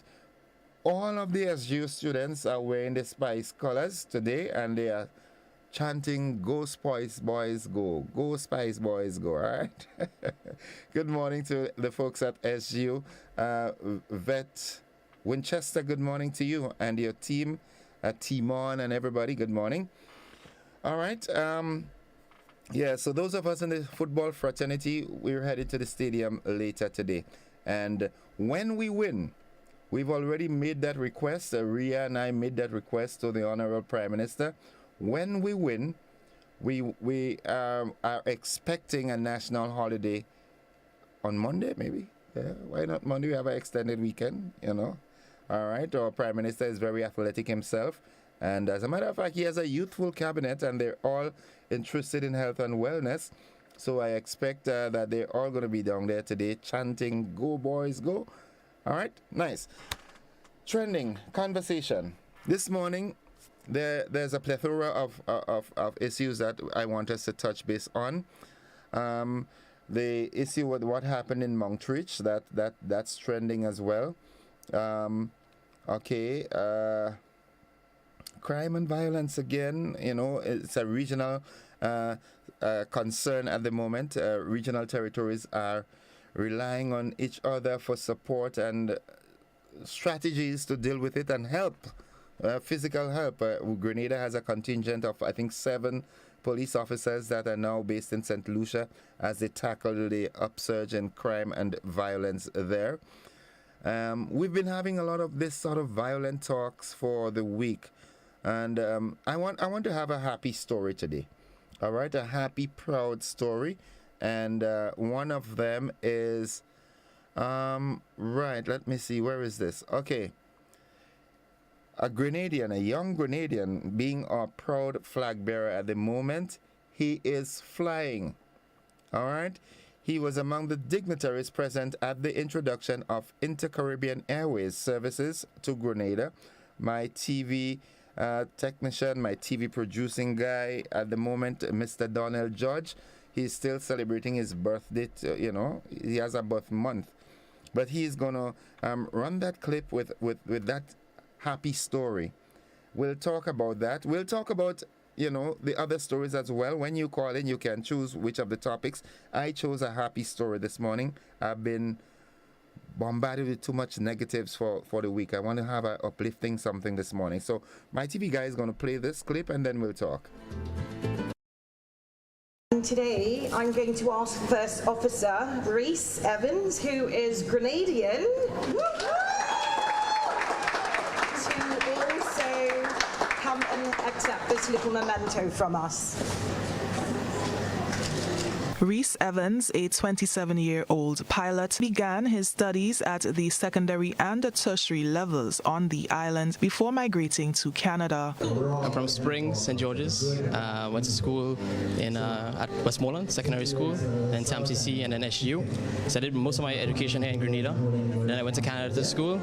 Speaker 1: all of the SGU students are wearing the Spice colors today, and they are chanting, "Go Spice Boys, go! Go Spice Boys, go!" All right. Good morning to the folks at SGU. Vet Winchester, good morning to you and your team, Timon and everybody. Good morning. All right. Yeah, so those of us in the football fraternity, we're headed to the stadium later today. And when we win, we've already made that request. Ria and I made that request to the Honorable Prime Minister. When we win, we are expecting a national holiday on Monday, maybe. Yeah, why not Monday? We have an extended weekend, you know. All right, our Prime Minister is very athletic himself. And as a matter of fact, he has a youthful cabinet, and they're all interested in health and wellness. So I expect that they're all going to be down there today chanting, "Go boys, go." All right, nice. Trending conversation. This morning, there's a plethora of issues that I want us to touch base on. The issue with what happened in Montreach, that's trending as well. Okay. Crime and violence again, you know, it's a regional concern at the moment. Regional territories are relying on each other for support and strategies to deal with it and help, physical help. Grenada has a contingent of, I think, 7 police officers that are now based in St. Lucia as they tackle the upsurge in crime and violence there. We've been having a lot of this sort of violent talks for the week. And I want to have a happy story today. All right, a happy, proud story. And one of them is, right, let me see, where is this? Okay. A Grenadian, a young Grenadian, being our proud flag bearer at the moment. He is flying. All right. He was among the dignitaries present at the introduction of Inter-Caribbean Airways services to Grenada. My TV technician, my TV producing guy at the moment, Mr. Donnell George, he's still celebrating his birthday, you know, he has a birth month. But he's going to run that clip with that happy story. We'll talk about that. We'll talk about, you know, the other stories as well. When you call in, you can choose which of the topics. I chose a happy story this morning. I've been bombarded with too much negatives for the week. I want to have a uplifting something this morning. So my TV guy is going to play this clip and then we'll talk.
Speaker 5: Today I'm going to ask First Officer Rhys Evans, who is Grenadian, to also come and accept this little memento from us.
Speaker 10: Rhys Evans, a 27-year-old pilot, began his studies at the secondary and tertiary levels on the island before migrating to Canada.
Speaker 13: I'm from Spring, St. George's. Went to school at Westmoreland Secondary School, then TAMCC, and then SGU. So I did most of my education here in Grenada. Then I went to Canada to school,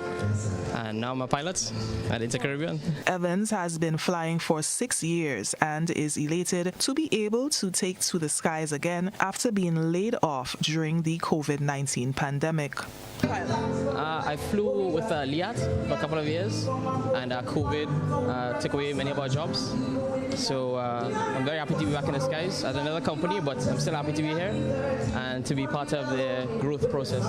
Speaker 13: and now I'm a pilot at Inter-Caribbean.
Speaker 10: Evans has been flying for 6 years and is elated to be able to take to the skies again after being laid off during the COVID-19 pandemic.
Speaker 13: I flew with Liat for a couple of years, and COVID took away many of our jobs. So I'm very happy to be back in the skies at another company, but I'm still happy to be here and to be part of the growth process.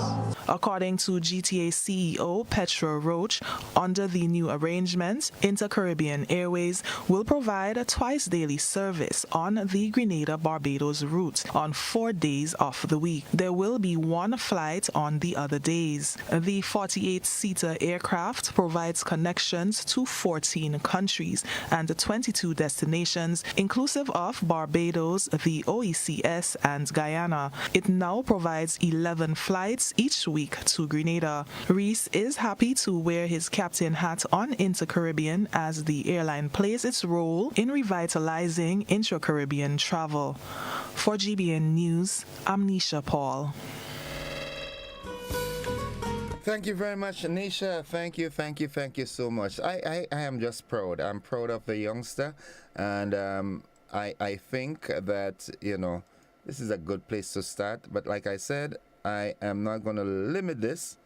Speaker 10: According to GTA CEO Petra Roach, under the new arrangement, Inter-Caribbean Airways will provide a twice-daily service on the Grenada-Barbados route on 4 days of the week. There will be 1 flight on the other days. The 48-seater aircraft provides connections to 14 countries and 22 destinations, inclusive of Barbados, the OECS, and Guyana. It now provides 11 flights each week to Grenada. Rhys is happy to wear his captain hat on Inter-Caribbean as the airline plays its role in revitalizing intra-Caribbean travel. For GBN News, I'm Nisha Paul.
Speaker 1: Thank you very much, Nisha. Thank you so much. I am just proud. I'm proud of the youngster, and I think that, this is a good place to start. But like I said, I am not going to limit this.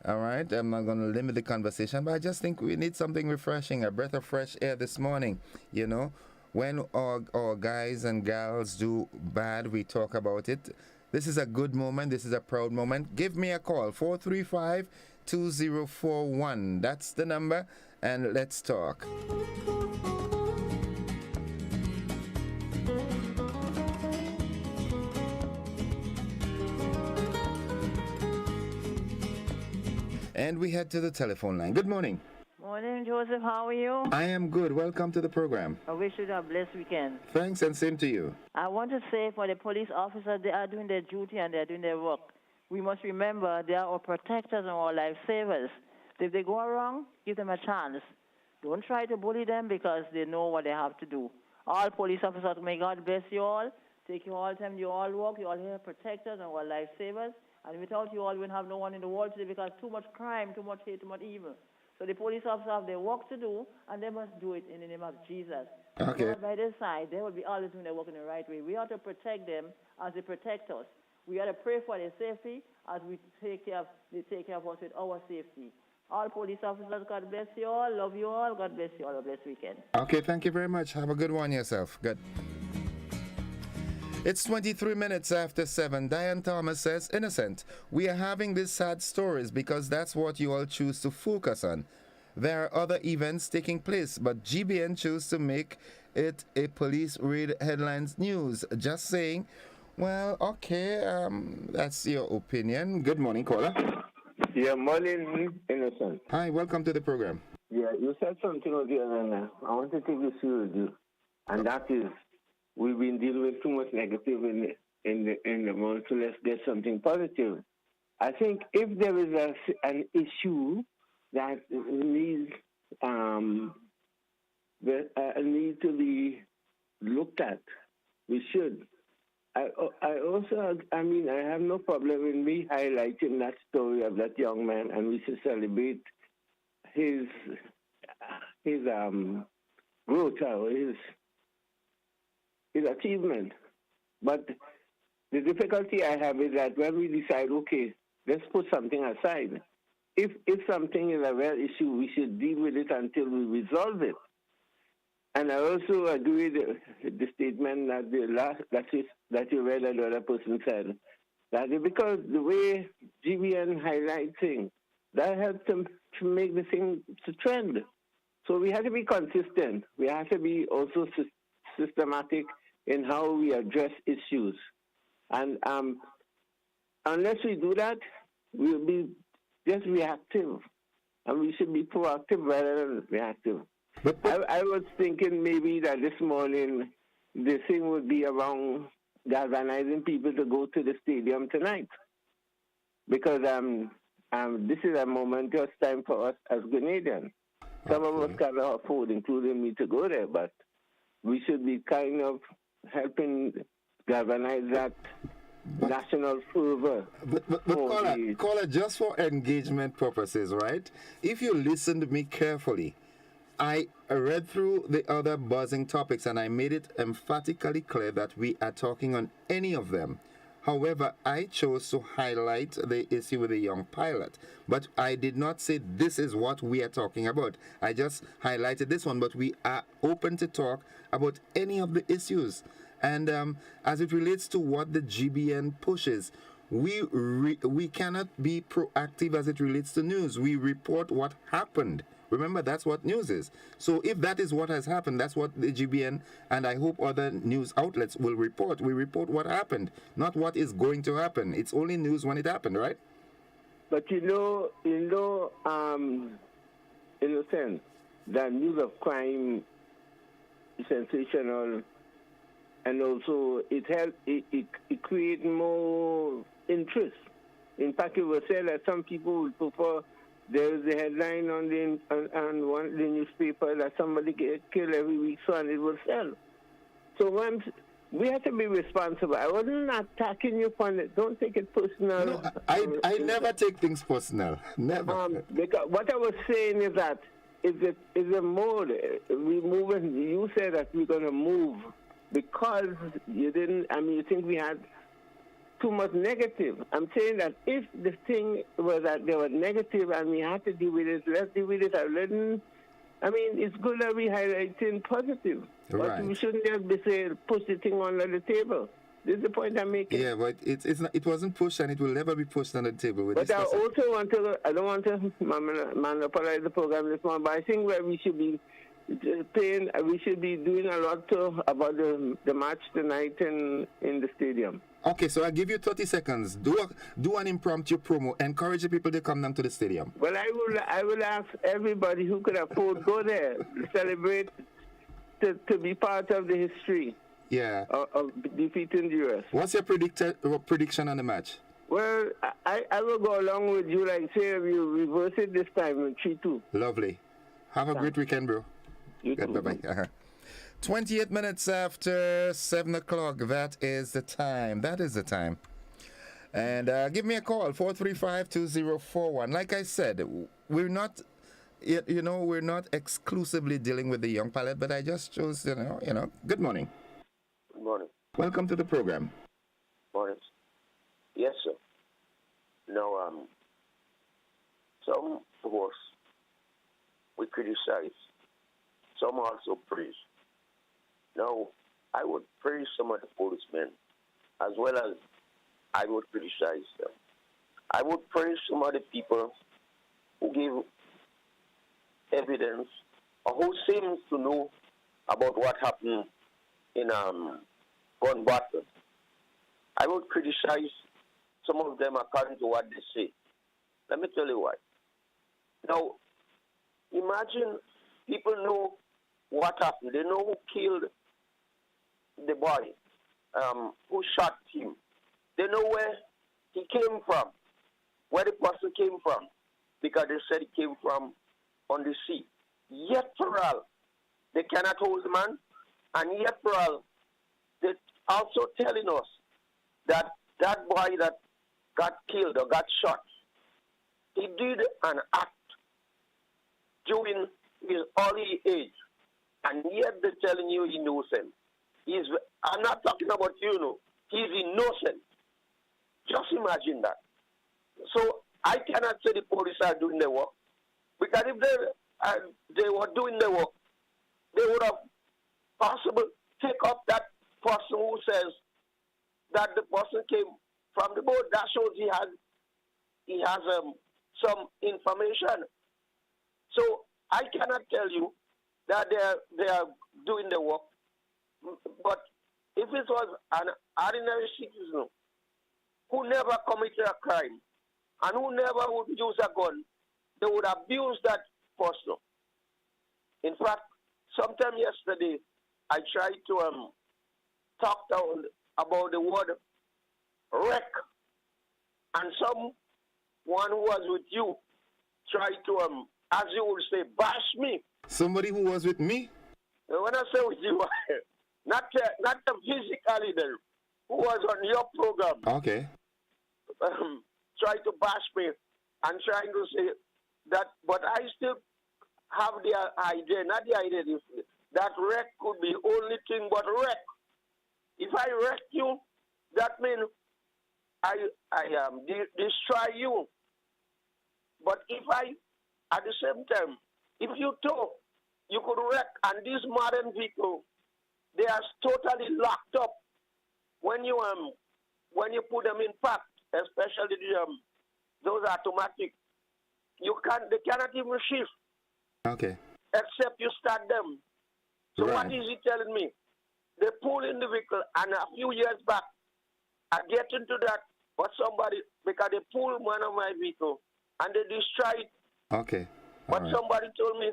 Speaker 1: All right, I'm not going to limit the conversation, but I just think we need something refreshing, a breath of fresh air this morning. When our guys and gals do bad, we talk about it. This is a good moment. This is a proud moment. Give me a call, 435-2041. That's the number, and let's talk. And we head to the telephone line. Good morning.
Speaker 14: Morning, Joseph. How are you?
Speaker 1: I am good. Welcome to the program.
Speaker 14: I wish you a blessed weekend.
Speaker 1: Thanks, and same to you.
Speaker 14: I want to say for the police officers, they are doing their duty and they are doing their work. We must remember they are our protectors and our lifesavers. If they go wrong, give them a chance. Don't try to bully them because they know what they have to do. All police officers, may God bless you all. Take you all time. You all work. You all here protectors and our lifesavers. And without you all, we won't have no one in the world today because too much crime, too much hate, too much evil. So the police officers have their work to do, and they must do it in the name of Jesus.
Speaker 1: Okay.
Speaker 14: God by their side, they will be always doing their work in the right way. We ought to protect them as they protect us. We ought to pray for their safety as they take care of us with our safety. All police officers, God bless you all. Love you all. God bless you all. Have a blessed weekend.
Speaker 1: Okay, thank you very much. Have a good one yourself. Good. It's 23 minutes after 7. Diane Thomas says, Innocent, we are having these sad stories because that's what you all choose to focus on. There are other events taking place, but GBN choose to make it a police raid headlines news. Just saying, well, okay, that's your opinion. Good morning, caller.
Speaker 15: Yeah, morning, Innocent.
Speaker 1: Hi, welcome to the program.
Speaker 15: Yeah, you said something earlier, and I want to take this with you, and that is, we've been dealing with too much negative in the world, so let's get something positive. I think if there is an issue that needs to be looked at, we should. I have no problem in me highlighting that story of that young man, and we should celebrate his growth, his achievement. But the difficulty I have is that when we decide, okay, let's put something aside. If something is a real issue, we should deal with it until we resolve it. And I also agree with the statement that that you read, that the other person said, that because the way GBN highlights things, that helps them to make the thing to trend. So we have to be consistent. We have to be also systematic in how we address issues. And unless we do that, we'll be just reactive. And we should be proactive rather than reactive. I was thinking maybe that this morning the thing would be around galvanizing people to go to the stadium tonight. Because this is a momentous time for us as Grenadians. Some of us cannot afford, including me, to go there, but we should be kind of helping galvanize that national fervor.
Speaker 1: But caller, just for engagement purposes, right? If you listen to me carefully, I read through the other buzzing topics and I made it emphatically clear that we are talking on any of them. However, I chose to highlight the issue with the young pilot. But I did not say this is what we are talking about. I just highlighted this one, but we are open to talk about any of the issues. And as it relates to what the GBN pushes, we cannot be proactive as it relates to news. We report what happened. Remember, that's what news is. So if that is what has happened, that's what the GBN and I hope other news outlets will report. We report what happened, not what is going to happen. It's only news when it happened, right?
Speaker 15: But in a sense, the news of crime is sensational, and also it creates more interest. In fact, it was said that some people would prefer. There is a headline on the newspaper that somebody get killed every week, so and it will sell. So we have to be responsible. I wasn't attacking you for it. Don't take it personal.
Speaker 1: No, I never take things personal. Never.
Speaker 15: Because what I was saying is that is a mode. We moving. You said that we're going to move because you didn't. I mean, you think we had too much negative. I'm saying that if the thing was that they were negative and we had to deal with it, let's deal with it. I mean, it's good that we highlighting positive.
Speaker 1: Right.
Speaker 15: But we shouldn't just be saying push the thing under the table. This is the point I'm making.
Speaker 1: Yeah, but it wasn't pushed and it will never be pushed on the table.
Speaker 15: But I also want to, I don't want to monopolize the program this morning, but I think that we should be paying, we should be doing a lot about the match tonight in the stadium.
Speaker 1: Okay, so I give you 30 seconds. Do an impromptu promo. Encourage the people to come down to the stadium.
Speaker 15: Well, I will ask everybody who could afford go there, celebrate, to be part of the history.
Speaker 1: Yeah.
Speaker 15: Of defeating the U.S.
Speaker 1: What's your prediction on the match?
Speaker 15: Well, I will go along with you, like say we reverse it this time, 3-2.
Speaker 1: Lovely. Have a great weekend, bro.
Speaker 15: You too.
Speaker 1: Bye-bye. 28 minutes after 7 o'clock. That is the time. And give me a call, 435-2041. Like I said, we're not... we're not exclusively dealing with the young pilot, but I just chose, Good morning.
Speaker 12: Good morning.
Speaker 1: Welcome to the program.
Speaker 12: Morning. Yes, sir. Now, some of us, we criticize. Some also praise. Now, I would praise some of the policemen as well as I would criticize them. I would praise some of the people who gave evidence or who seems to know about what happened in gun battle. I would criticize some of them according to what they say. Let me tell you why. Now, imagine people know what happened. They know who killed the boy, who shot him. They know where he came from, where the person came from, because they said he came from on the sea. Yet for all, they cannot hold the man, and yet for all, they're also telling us that that boy that got killed or got shot, he did an act during his early age, and yet they're telling you he's innocent. I'm not talking about he's innocent. Just imagine that. So I cannot say the police are doing their work, because if they were doing their work, they would have possibly take up that person who says that the person came from the boat. That shows he has some information. So I cannot tell you that they are doing the work. But if it was an ordinary citizen who never committed a crime and who never would use a gun, they would abuse that person. In fact, sometime yesterday, I tried to talk down about the word wreck, and someone who was with you tried to, as you would say, bash me.
Speaker 1: Somebody who was with me?
Speaker 12: When I say with you, not physically there, who was on your program.
Speaker 1: Okay.
Speaker 12: Tried to bash me and trying to say that, but I still have the idea, not the idea, that wreck could be only thing but wreck. If I wreck you, that means I destroy you. But if at the same time, if you talk, you could wreck, and these modern people, they are totally locked up. When you put them in park, especially those automatic, they cannot even shift.
Speaker 1: Okay.
Speaker 12: Except you start them. So
Speaker 1: right.
Speaker 12: What is he telling me? They pull in the vehicle, and a few years back, I get into that, but because they pull one of my vehicle, and they destroy it.
Speaker 1: Okay.
Speaker 12: But
Speaker 1: right.
Speaker 12: Somebody told me,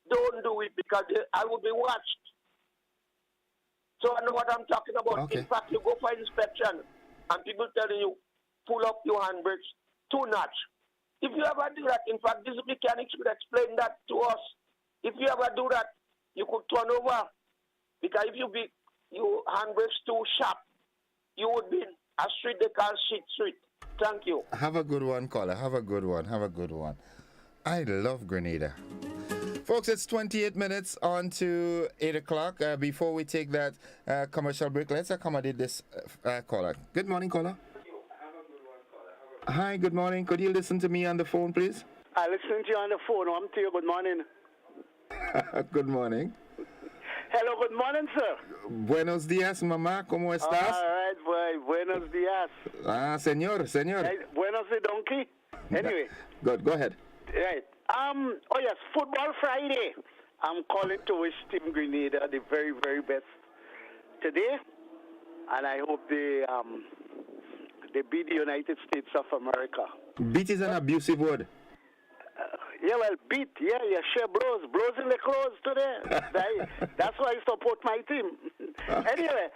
Speaker 12: don't do it because I will be watched. So I know what I'm talking about.
Speaker 1: Okay.
Speaker 12: In fact, you go for inspection, and people telling you, pull up your handbrakes 2 notch. If you ever do that, in fact, these mechanics would explain that to us. If you ever do that, you could turn over. Because if you be you handbrakes too sharp, you would be a street they call shit street. Thank you.
Speaker 1: Have a good one, caller. Have a good one. Have a good one. I love Grenada. Folks, it's 28 minutes on to 8 o'clock. Before we take that commercial break, let's accommodate this caller. Good morning, caller. Hi, good morning. Could you listen to me on the phone, please?
Speaker 4: I listen to you on the phone. I'm to you. Good morning.
Speaker 1: Good morning.
Speaker 4: Hello, good morning, sir.
Speaker 1: Buenos días, mamá. ¿Cómo estás?
Speaker 4: All right, boy. Buenos días.
Speaker 1: Ah, señor.
Speaker 4: Right. Buenos días, donkey. Anyway.
Speaker 1: Good. Go ahead.
Speaker 4: Right. Oh, yes. Football Friday. I'm calling to wish Team Grenada the very, very best today. And I hope they beat the United States of America.
Speaker 1: Beat is an abusive word.
Speaker 4: Yeah, well, beat. Yeah, share blows. Blows in the clothes today. That's why I support my team. Anyway,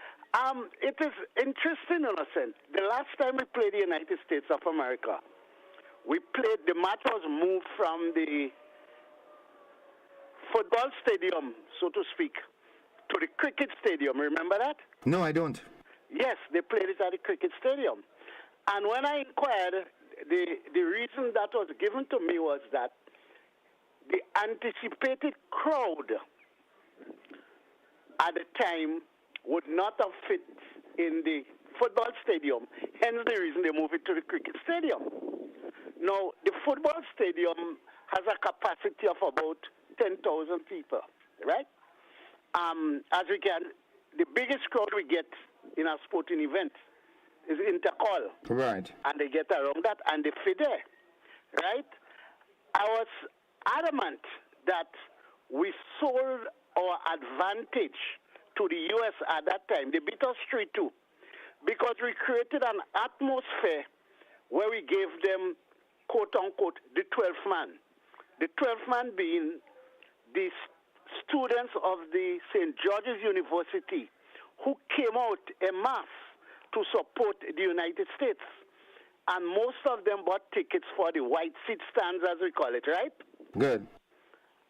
Speaker 4: it is interesting in a sense. The last time we played the United States of America, the match was moved from the football stadium, so to speak, to the cricket stadium. Remember that?
Speaker 1: No, I don't.
Speaker 4: Yes, they played it at the cricket stadium. And when I inquired, the reason that was given to me was that the anticipated crowd at the time would not have fit in the football stadium, hence the reason they moved it to the cricket stadium. Now, the football stadium has a capacity of about 10,000 people, right? The biggest crowd we get in a sporting event is intercall.
Speaker 1: Right.
Speaker 4: And they get around that and they fit there, right? I was adamant that we sold our advantage to the U.S. at that time. They beat us 3-2 because we created an atmosphere where we gave them, quote-unquote, the 12th man. The 12th man being the students of the St. George's University who came out en masse to support the United States. And most of them bought tickets for the white seat stands, as we call it, right?
Speaker 1: Good.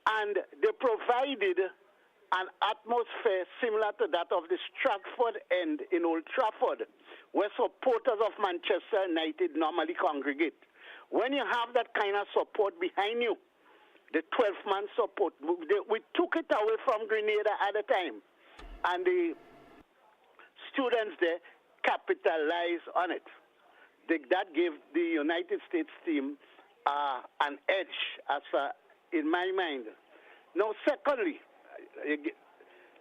Speaker 4: And they provided an atmosphere similar to that of the Stratford End in Old Trafford, where supporters of Manchester United normally congregate. When you have that kind of support behind you, the 12th-man support, we took it away from Grenada at the time. And the students there capitalized on it. That gave the United States team an edge, in my mind. Now, secondly,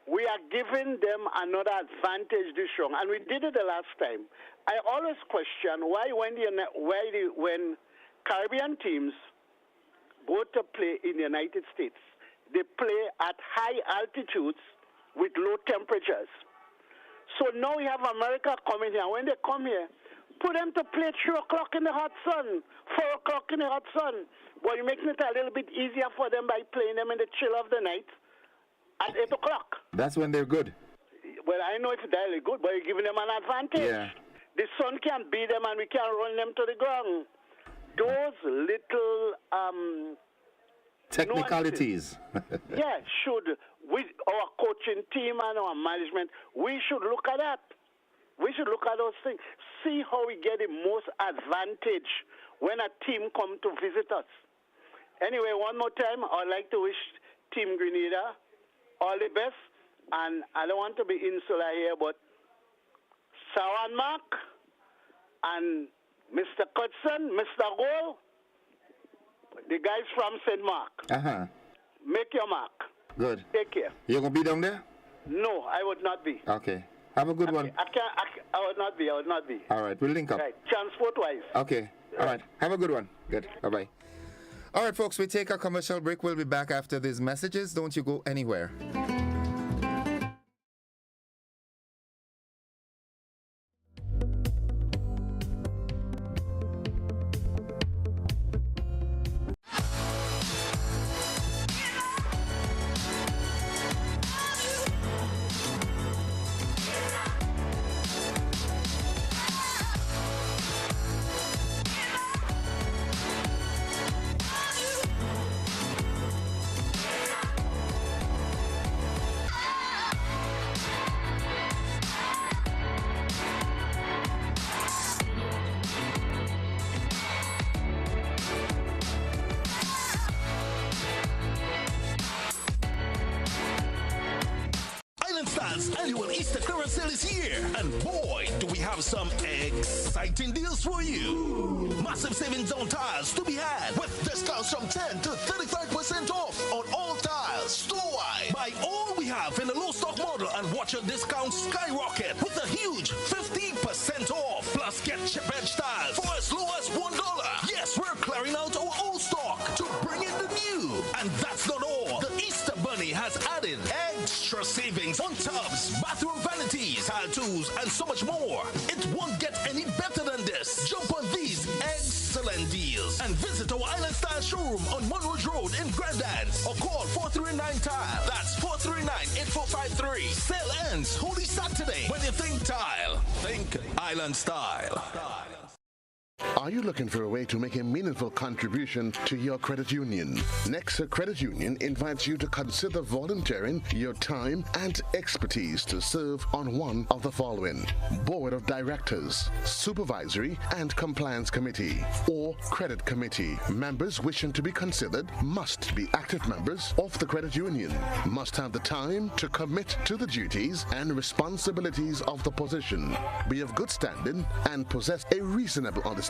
Speaker 4: we are giving them another advantage this round, and we did it the last time. I always question why when Caribbean teams go to play in the United States, they play at high altitudes with low temperatures. So now we have America coming here. When they come here, put them to play 3 o'clock in the hot sun, 4 o'clock in the hot sun. But you're making it a little bit easier for them by playing them in the chill of the night at 8 o'clock.
Speaker 1: That's when they're good.
Speaker 4: Well, I know if they're really good, but you're giving them an advantage.
Speaker 1: Yeah.
Speaker 4: The sun can't beat them and we can't run them to the ground. Those little
Speaker 1: technicalities.
Speaker 4: With our coaching team and our management, we should look at that. We should look at those things. See how we get the most advantage when a team comes to visit us. Anyway, one more time, I'd like to wish Team Grenada all the best. And I don't want to be insular here, but Sawan Mark and Mr. Cudson, Mr. Goal, the guys from St. Mark.
Speaker 1: Uh-huh.
Speaker 4: Make your mark.
Speaker 1: Good.
Speaker 4: Take care.
Speaker 1: You're going to be down there?
Speaker 4: No, I would not be.
Speaker 1: Okay. Have a good one.
Speaker 4: I would not be.
Speaker 1: All right, we'll link up.
Speaker 4: Right, transport-wise.
Speaker 1: Okay. All right. Have a good one. Good. Bye-bye. All right, folks, we take a commercial break. We'll be back after these messages. Don't you go anywhere.
Speaker 21: Grenada's annual Easter clearance sale is here. And boy, do we have some exciting deals for you. Massive savings on tiles to be had with discounts from 10 to 35% off on all tiles store-wide. Buy all we have in a low stock model and watch your discounts skyrocket with a huge 15% off. Plus get chip edge tiles for as low as $1. Yes, we're clearing out our old stock to bring in the new. And that's not all. The Easter Bunny has added extra savings on tubs, bathroom vanities, tile tools, and so much more. It won't get any better than this. Jump on these excellent deals and visit our Island Style showroom on Monroe Road in Grandans or call 439-TILE. That's 439-8453. Sale ends Holy Saturday. When you think tile, think Island Style.
Speaker 6: Are you looking for a way to make a meaningful contribution to your credit union? Nexa Credit Union invites you to consider volunteering your time and expertise to serve on one of the following: Board of Directors, Supervisory and Compliance Committee, or Credit Committee. Members wishing to be considered must be active members of the credit union, must have the time to commit to the duties and responsibilities of the position, be of good standing, and possess a reasonable understanding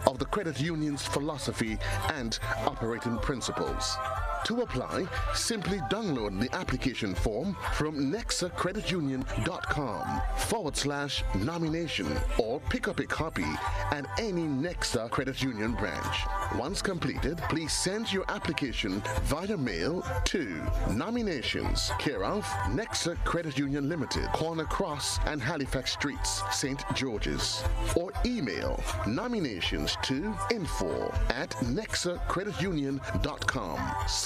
Speaker 6: of the credit union's philosophy and operating principles. To apply, simply download the application form from nexacreditunion.com/nomination or pick up a copy at any Nexa Credit Union branch. Once completed, please send your application via mail to Nominations, care of Nexa Credit Union Limited, Corner Cross and Halifax Streets, St. George's, or email nominations to info@nexacreditunion.com.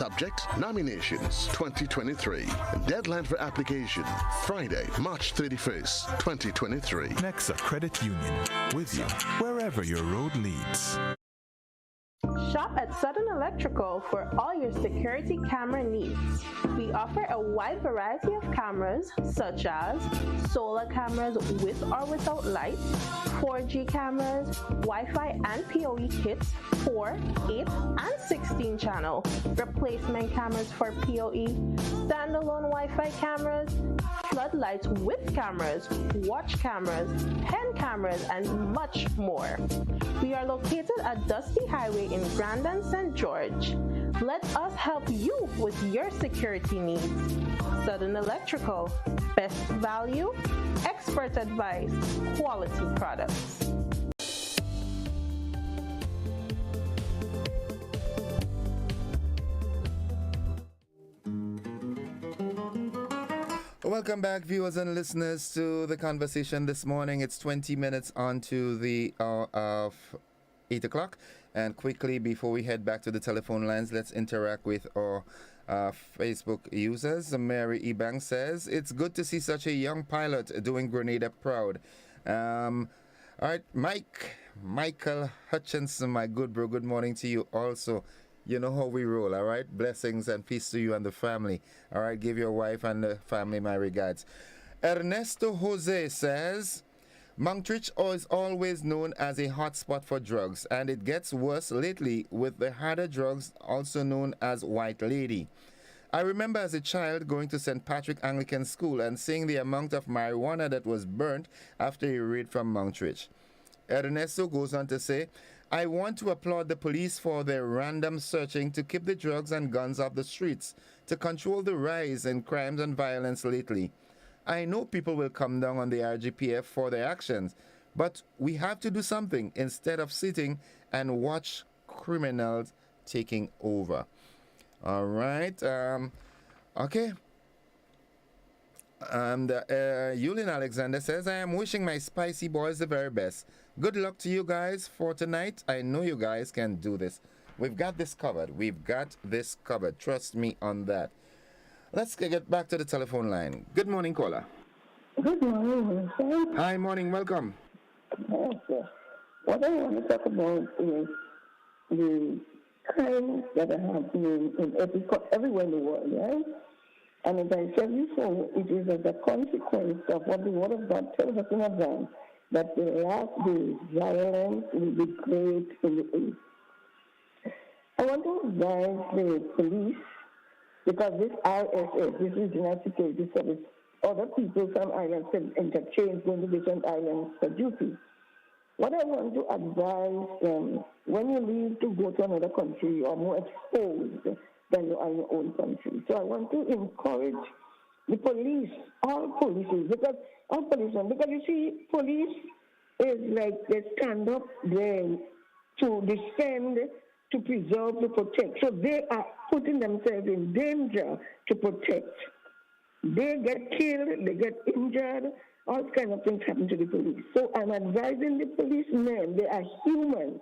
Speaker 6: Subject: Nominations 2023. Deadline for application: Friday, March 31st, 2023.
Speaker 16: Nexa Credit Union, with you wherever your road leads.
Speaker 17: Shop at Southern Electrical for all your security camera needs. We offer a wide variety of cameras such as solar cameras with or without light, 4G cameras, Wi-Fi and PoE kits, 4, 8, and 16 channel, replacement cameras for PoE, standalone Wi-Fi cameras, floodlights with cameras, watch cameras, pen cameras, and much more. We are located at Dusty Highway in Grandin, St. George. Let us help you with your security needs. Southern Electrical, best value, expert advice, quality products.
Speaker 1: Welcome back, viewers and listeners, to the conversation this morning. It's 20 minutes on to the hour of 8 o'clock. And quickly, before we head back to the telephone lines, let's interact with our Facebook users. Mary Ebang says, it's good to see such a young pilot doing Grenada proud. All right, Michael Hutchinson, my good bro, good morning to you also. You know how we roll, all right? Blessings and peace to you and the family. All right, give your wife and the family my regards. Ernesto Jose says, Monktrich is always known as a hotspot for drugs, and it gets worse lately with the harder drugs, also known as White Lady. I remember as a child going to St. Patrick Anglican School and seeing the amount of marijuana that was burnt after a raid from Monktrich. Ernesto goes on to say, I want to applaud the police for their random searching to keep the drugs and guns off the streets, to control the rise in crimes and violence lately. I know people will come down on the RGPF for their actions, but we have to do something instead of sitting and watch criminals taking over. All right. Okay. And Yulin Alexander says, I am wishing my spicy boys the very best. Good luck to you guys for tonight. I know you guys can do this. We've got this covered. We've got this covered. Trust me on that. Let's get back to the telephone line. Good morning, caller.
Speaker 18: Good morning, sir.
Speaker 1: Hi, morning. Welcome.
Speaker 18: Yes, sir. What I want to talk about is the crimes that are happening everywhere in the world, right? And as I said before, it is as a consequence of what the Word of God tells us in advance, that the last days violence will be great in the earth. I want to advise the police, because this RSS, this Regional Security Service, other people from islands can interchange going to different islands for duty. What I want to advise them, when you leave to go to another country, you are more exposed than you are in your own country. So I want to encourage the police, all policies, because you see, police is like they stand up there to defend, to preserve, to protect. So they are putting themselves in danger to protect. They get killed, they get injured, all kinds of things happen to the police. So I'm advising the policemen, they are human.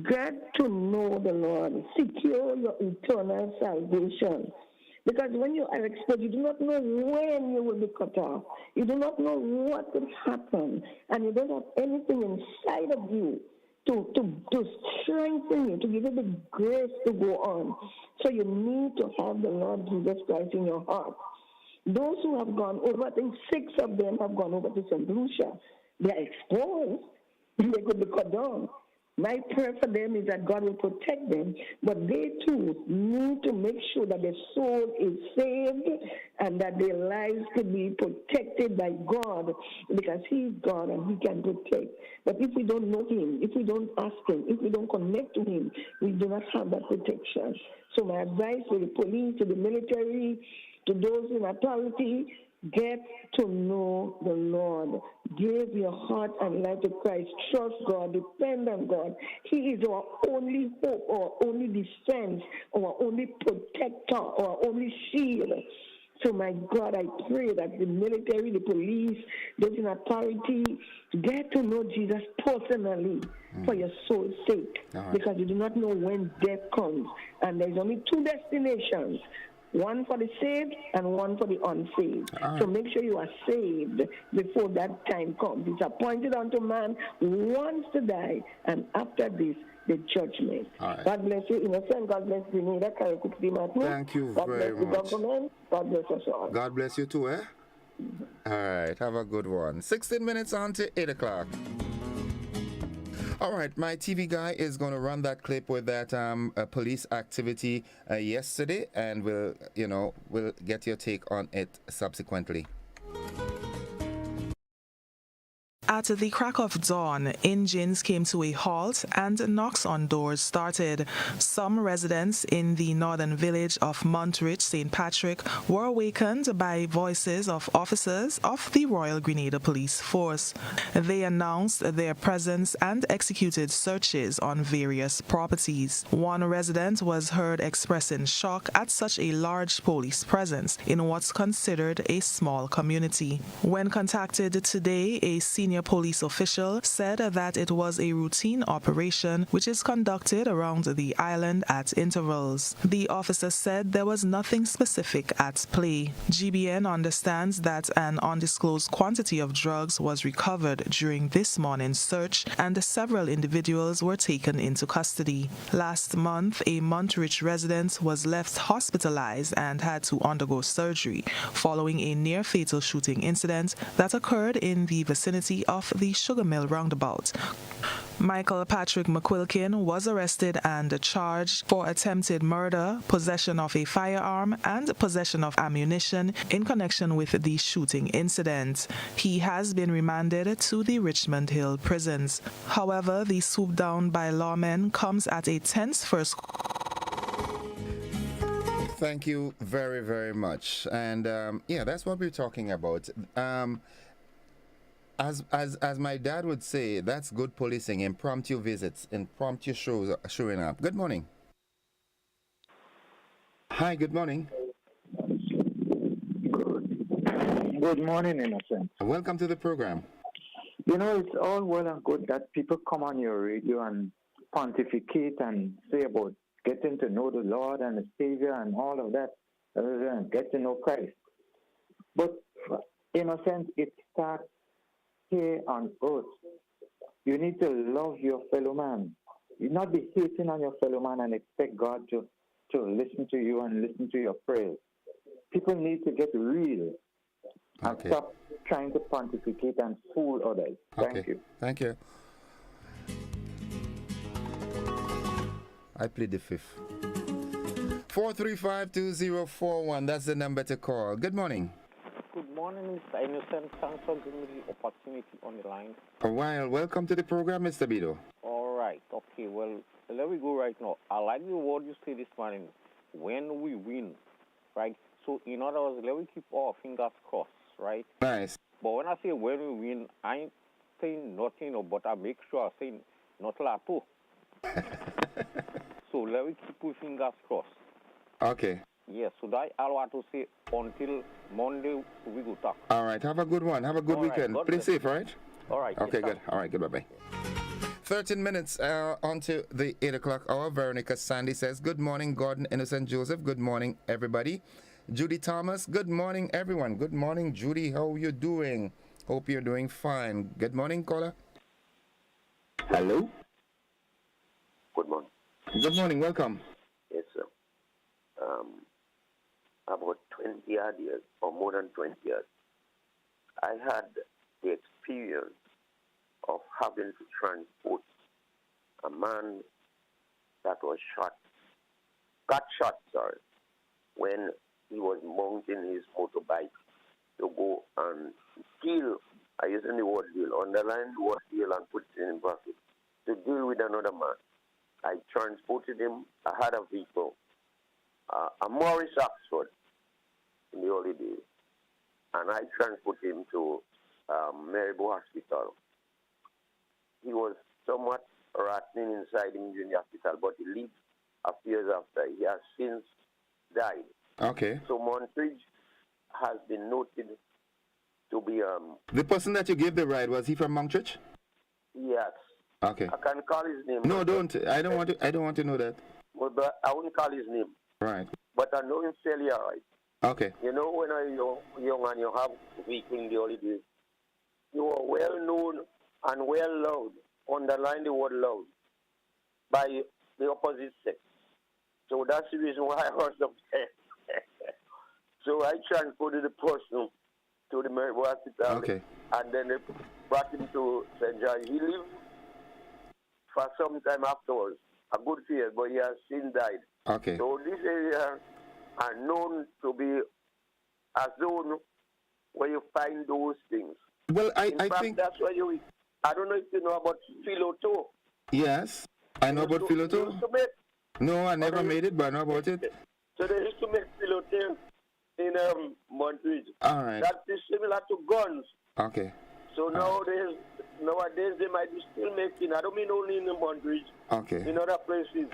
Speaker 18: Got to know the Lord. Secure your eternal salvation. Because when you are exposed, you do not know when you will be cut off. You do not know what will happen. And you don't have anything inside of you to strengthen you, to give you the grace to go on. So you need to have the Lord Jesus Christ in your heart. Those who have gone over, I think 6 of them have gone over to St. Lucia. They are exposed. They could be cut down. My prayer for them is that God will protect them, but they too need to make sure that their soul is saved and that their lives could be protected by God, because He is God and He can protect. But if we don't know Him, if we don't ask Him, if we don't connect to Him, we do not have that protection. So my advice to the police, to the military, to those in authority, get to know the Lord. Give your heart and life to Christ. Trust God. Depend on God. He is our only hope, our only defense, our only protector, our only shield. So, my God, I pray that the military, the police, those in authority, get to know Jesus personally for your soul's sake. Right. Because you do not know when death comes. And there's only 2 destinations. One for the saved and one for the unsaved. Right. So make sure you are saved before that time comes. It's appointed unto man once to die, and after this, the judgment. Right. God bless you, innocent. God bless Grenada.
Speaker 1: Thank you very much.
Speaker 18: God bless the government. God bless us all.
Speaker 1: God bless you too, eh? Mm-hmm. All right, have a good one. 16 minutes on to 8 o'clock. All right, my TV guy is going to run that clip with that police activity yesterday, and we'll get your take on it subsequently.
Speaker 10: At the crack of dawn, engines came to a halt and knocks on doors started. Some residents in the northern village of Montreach, St. Patrick, were awakened by voices of officers of the Royal Grenada Police Force. They announced their presence and executed searches on various properties. One resident was heard expressing shock at such a large police presence in what's considered a small community. When contacted today, a senior police official said that it was a routine operation which is conducted around the island at intervals. The officer said there was nothing specific at play. GBN understands that an undisclosed quantity of drugs was recovered during this morning's search, and several individuals were taken into custody. Last month, a Montreach resident was left hospitalized and had to undergo surgery following a near-fatal shooting incident that occurred in the vicinity of the Sugar Mill roundabout. Michael Patrick McQuilkin was arrested and charged for attempted murder, possession of a firearm, and possession of ammunition in connection with the shooting incident. He has been remanded to the Richmond Hill prisons. However, the swoop down by lawmen comes at a tense first.
Speaker 1: Thank you very, very much. And that's what we're talking about. As my dad would say, that's good policing, impromptu visits, impromptu showing up. Good morning. Hi, good morning.
Speaker 19: Good morning, Innocent.
Speaker 1: Welcome to the program.
Speaker 19: You know, it's all well and good that people come on your radio and pontificate and say about getting to know the Lord and the Savior and all of that, and get to know Christ. But, Innocent, it starts here on earth. You need to love your fellow man. You not be hating on your fellow man and expect God to listen to you and listen to your prayers. People need to get real and stop trying to pontificate and fool others. Thank you.
Speaker 1: Thank you. I plead the fifth. 435-2041, that's the number to call. Good morning.
Speaker 20: Good morning, Mr. Innocent. Thanks for giving me the opportunity on the line.
Speaker 1: Well, welcome to the program, Mr. Bido.
Speaker 20: All right. Okay, well, let me go right now. I like the word you say this morning, when we win, right? So, in other words, let me keep our fingers crossed, right?
Speaker 1: Nice.
Speaker 20: But when I say when we win, I ain't saying nothing, but I make sure I say not lato. So, let me keep our fingers crossed.
Speaker 1: Okay.
Speaker 20: Yes, so that I want to say until Monday we go talk.
Speaker 1: All right. Have a good one. Have a good weekend.
Speaker 20: God
Speaker 1: Play
Speaker 20: bless.
Speaker 1: safe, right?
Speaker 20: All right.
Speaker 1: Okay, good. All right, good. Bye-bye. 13 minutes on to the 8 o'clock hour. Veronica Sandy says, good morning, Gordon, Innocent Joseph. Good morning, everybody. Judy Thomas, good morning, everyone. Good morning, Judy. How are you doing? Hope you're doing fine. Good morning, caller. Hello?
Speaker 12: Good morning.
Speaker 1: Good morning. Welcome.
Speaker 12: Yes, sir. About 20 years, or more than 20 years, I had the experience of having to transport a man that was got shot, when he was mounting his motorbike to go and deal, I use the word deal, underline the word deal and put it in bracket, to deal with another man. I transported him, I had a vehicle, a Morris Oxford in the early days, and I transported him to Marybo Hospital. He was somewhat rattling inside him during the hospital, but he lived a few years after. He has since died.
Speaker 1: Okay.
Speaker 12: So Montridge has been noted to be
Speaker 1: The person that you gave the ride, was he from Montridge?
Speaker 12: yes.
Speaker 1: Okay.
Speaker 12: I can call his name.
Speaker 1: No, don't. I don't want to know that.
Speaker 12: But I won't call his name.
Speaker 1: Right.
Speaker 12: But I know him fairly all right.
Speaker 1: Okay.
Speaker 12: You know, when you're young and you have vehicle in the early days, you are well known and well loved, underline the word loved, by the opposite sex. So that's the reason why I was up there. So I transported the person to the Marybo Hospital.
Speaker 1: Okay.
Speaker 12: And then they brought him to St. John. He lived for some time afterwards, a good few years, but he has since died.
Speaker 1: Okay.
Speaker 12: So this area are known to be a zone where you find those things.
Speaker 1: Well, I
Speaker 12: fact,
Speaker 1: think
Speaker 12: that's why I don't know if you know about Philoto.
Speaker 1: yes, I know about Philoto. No, I never made it, but I know about it.
Speaker 12: So they used to make Philoto in Montreal.
Speaker 1: All right.
Speaker 12: That is similar to guns.
Speaker 1: Okay.
Speaker 12: So nowadays they might be still making, I don't mean only in Montreal,
Speaker 1: Okay.
Speaker 12: in other places.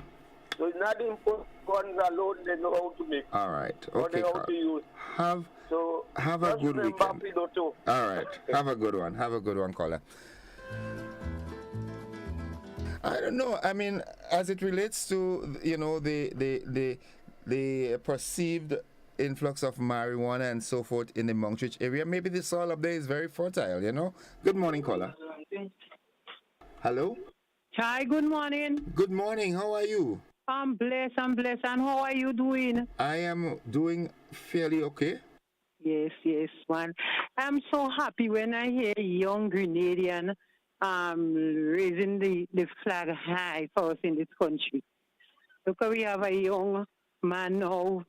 Speaker 12: So it's not import guns alone, they know how to make.
Speaker 1: All right.
Speaker 12: Or
Speaker 1: Okay.
Speaker 12: they know how to use.
Speaker 1: Have a good weekend.
Speaker 12: Philoto.
Speaker 1: All right. Have a good one. Have a good one, caller. I don't know. I mean, as it relates to the perceived influx of marijuana and so forth in the Montreal area, maybe the soil up there is very fertile. Good morning, caller. Hello.
Speaker 22: Hi. Good morning.
Speaker 1: Good morning. How are you?
Speaker 22: I'm blessed. And how are you doing?
Speaker 1: I am doing fairly okay.
Speaker 22: Yes, man. I'm so happy when I hear young Grenadian raising the flag high for us in this country. Look, we have a young man now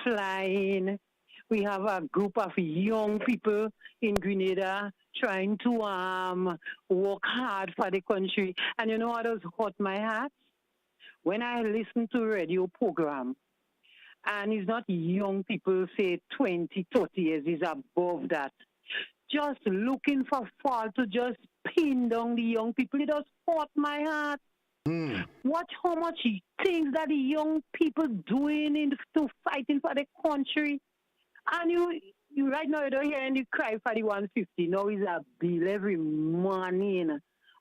Speaker 22: flying. We have a group of young people in Grenada trying to work hard for the country. And you know what does hurt my heart? When I listen to radio program, and it's not young people, say 20, 30 years, is above that. Just looking for fault to just pin down the young people, it does hurt my heart. Watch how much things that the young people doing to fighting for the country. And you right now, you don't hear any cry for the 150. Now it's a bill every morning.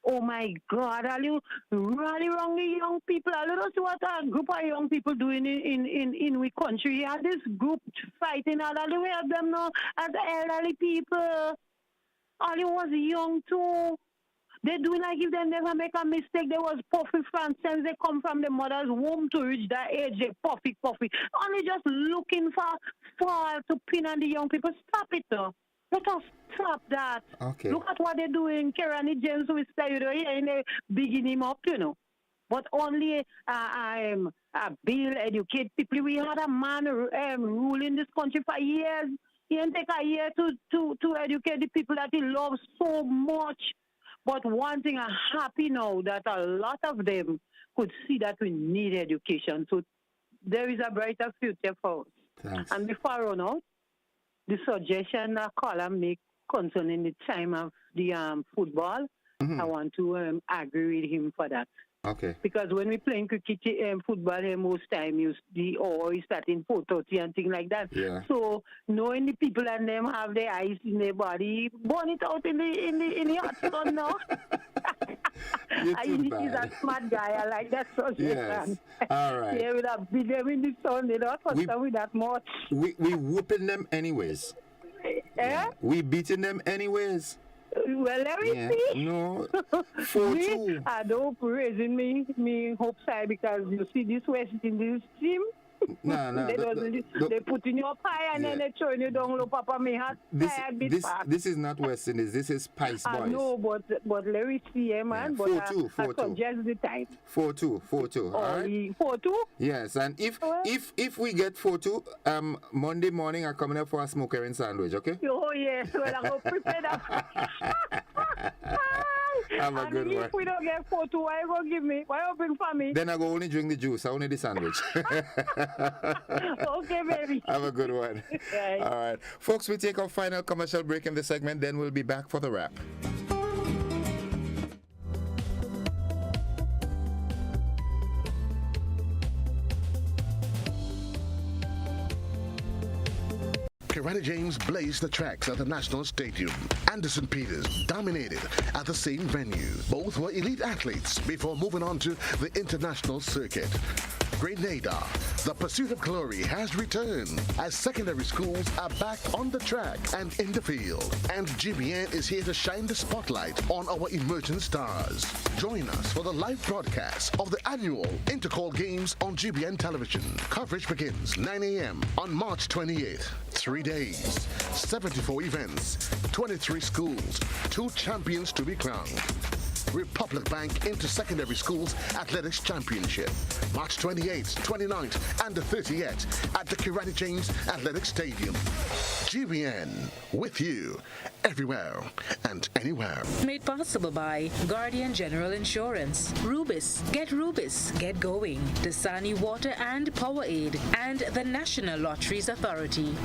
Speaker 22: Oh my God, are you really wrong, the young people? I don't see what a group of young people doing in we country. And this group fighting, all the way of them now as elderly people. All you was young too. They do like if they never make a mistake. They was puffy from since they come from the mother's womb to reach that age. They puffy. Only just looking for to pin on the young people. Stop it though. Let us stop that.
Speaker 1: Okay.
Speaker 22: Look at what they're doing. Kerani James will say, and they bigging him up, But only a bill educate people. We had a man ruling this country for years. It take a year to educate the people that he loves so much. But one thing I'm happy now that a lot of them could see that we need education. So there is a brighter future for us.
Speaker 1: Thanks.
Speaker 22: And before I run out, the suggestion that caller make concerning the time of the football, I want to agree with him for that.
Speaker 1: Okay.
Speaker 22: Because when we playing cricket, football, most time you start in 4:30 and things like that.
Speaker 1: Yeah.
Speaker 22: So knowing the people and them have their eyes in their body, burn it out in the hot sun now. He's a smart guy. I like that suggestion.
Speaker 1: Yes. All right.
Speaker 22: Yeah, with a beat them in the sun, they don't concern with that much.
Speaker 1: We whooping them anyways.
Speaker 22: Yeah.
Speaker 1: We beating them anyways.
Speaker 22: Well, let me see.
Speaker 1: No. 4-2.
Speaker 22: I don't raising me hopes high because you see this West Indies team.
Speaker 1: No.
Speaker 22: They put in your pie and then they throw you down low, Papa. Me hot.
Speaker 1: This is not West Indies. This is Spice Boys.
Speaker 22: I know, but let me see, man. But
Speaker 1: 4-2.
Speaker 22: I suggest the time.
Speaker 1: 4-2. All right.
Speaker 22: 4-2.
Speaker 1: Yes, and if we get 4-2, Monday morning I'm coming up for a smoker and sandwich. Okay.
Speaker 22: Oh yes, well I go prepare that.
Speaker 1: Have a good one.
Speaker 22: If we don't get 4-2, why you gonna give me? Why you bring for me?
Speaker 1: Then I go only drink the juice. I only the sandwich.
Speaker 22: Okay, baby.
Speaker 1: Have a good one.
Speaker 22: Right.
Speaker 1: All right. Folks, we take our final commercial break in this segment, then we'll be back for the wrap.
Speaker 6: Grenada James blazed the tracks at the National Stadium. Anderson Peters dominated at the same venue. Both were elite athletes before moving on to the international circuit. Grenada, the pursuit of glory has returned as secondary schools are back on the track and in the field. And GBN is here to shine the spotlight on our emerging stars. Join us for the live broadcast of the annual Intercall Games on GBN television. Coverage begins 9 a.m. on March 28th. 3 days, 74 events, 23 schools, 2 champions to be crowned. Republic Bank Inter-Secondary Schools Athletics Championship, March 28th, 29th, and the 30th at the Grenada James Athletic Stadium. GBN, with you, everywhere and anywhere.
Speaker 2: Made possible by Guardian General Insurance, Rubis, get going, Dasani Water and Power Aid, and the National Lotteries Authority.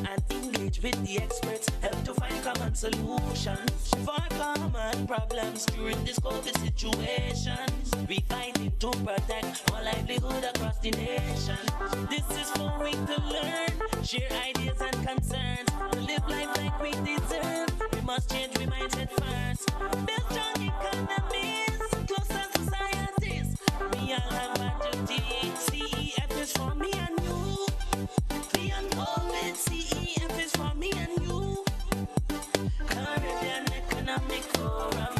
Speaker 3: And engage with the experts, help to find common solutions for common problems during this COVID situation. We find it to protect our livelihood across the nation. This is for we to learn, share ideas and concerns, to live life like we deserve. We must change we mindset first. Build strong economies, closer societies. We all have a duty. CEF is for me and you. Beyond COVID, CEF is for me and you. Caribbean Economic Forum.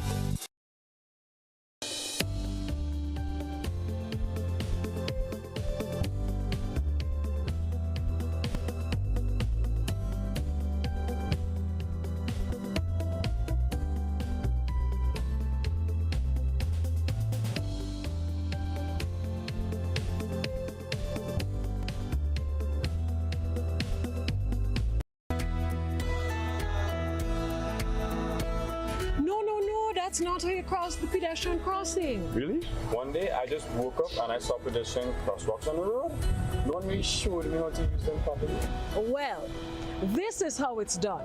Speaker 23: That's not how you cross the pedestrian crossing.
Speaker 24: Really? One day I just woke up and I saw pedestrian crosswalks on the road. No one really showed me how to use them properly.
Speaker 23: Well, this is how it's done.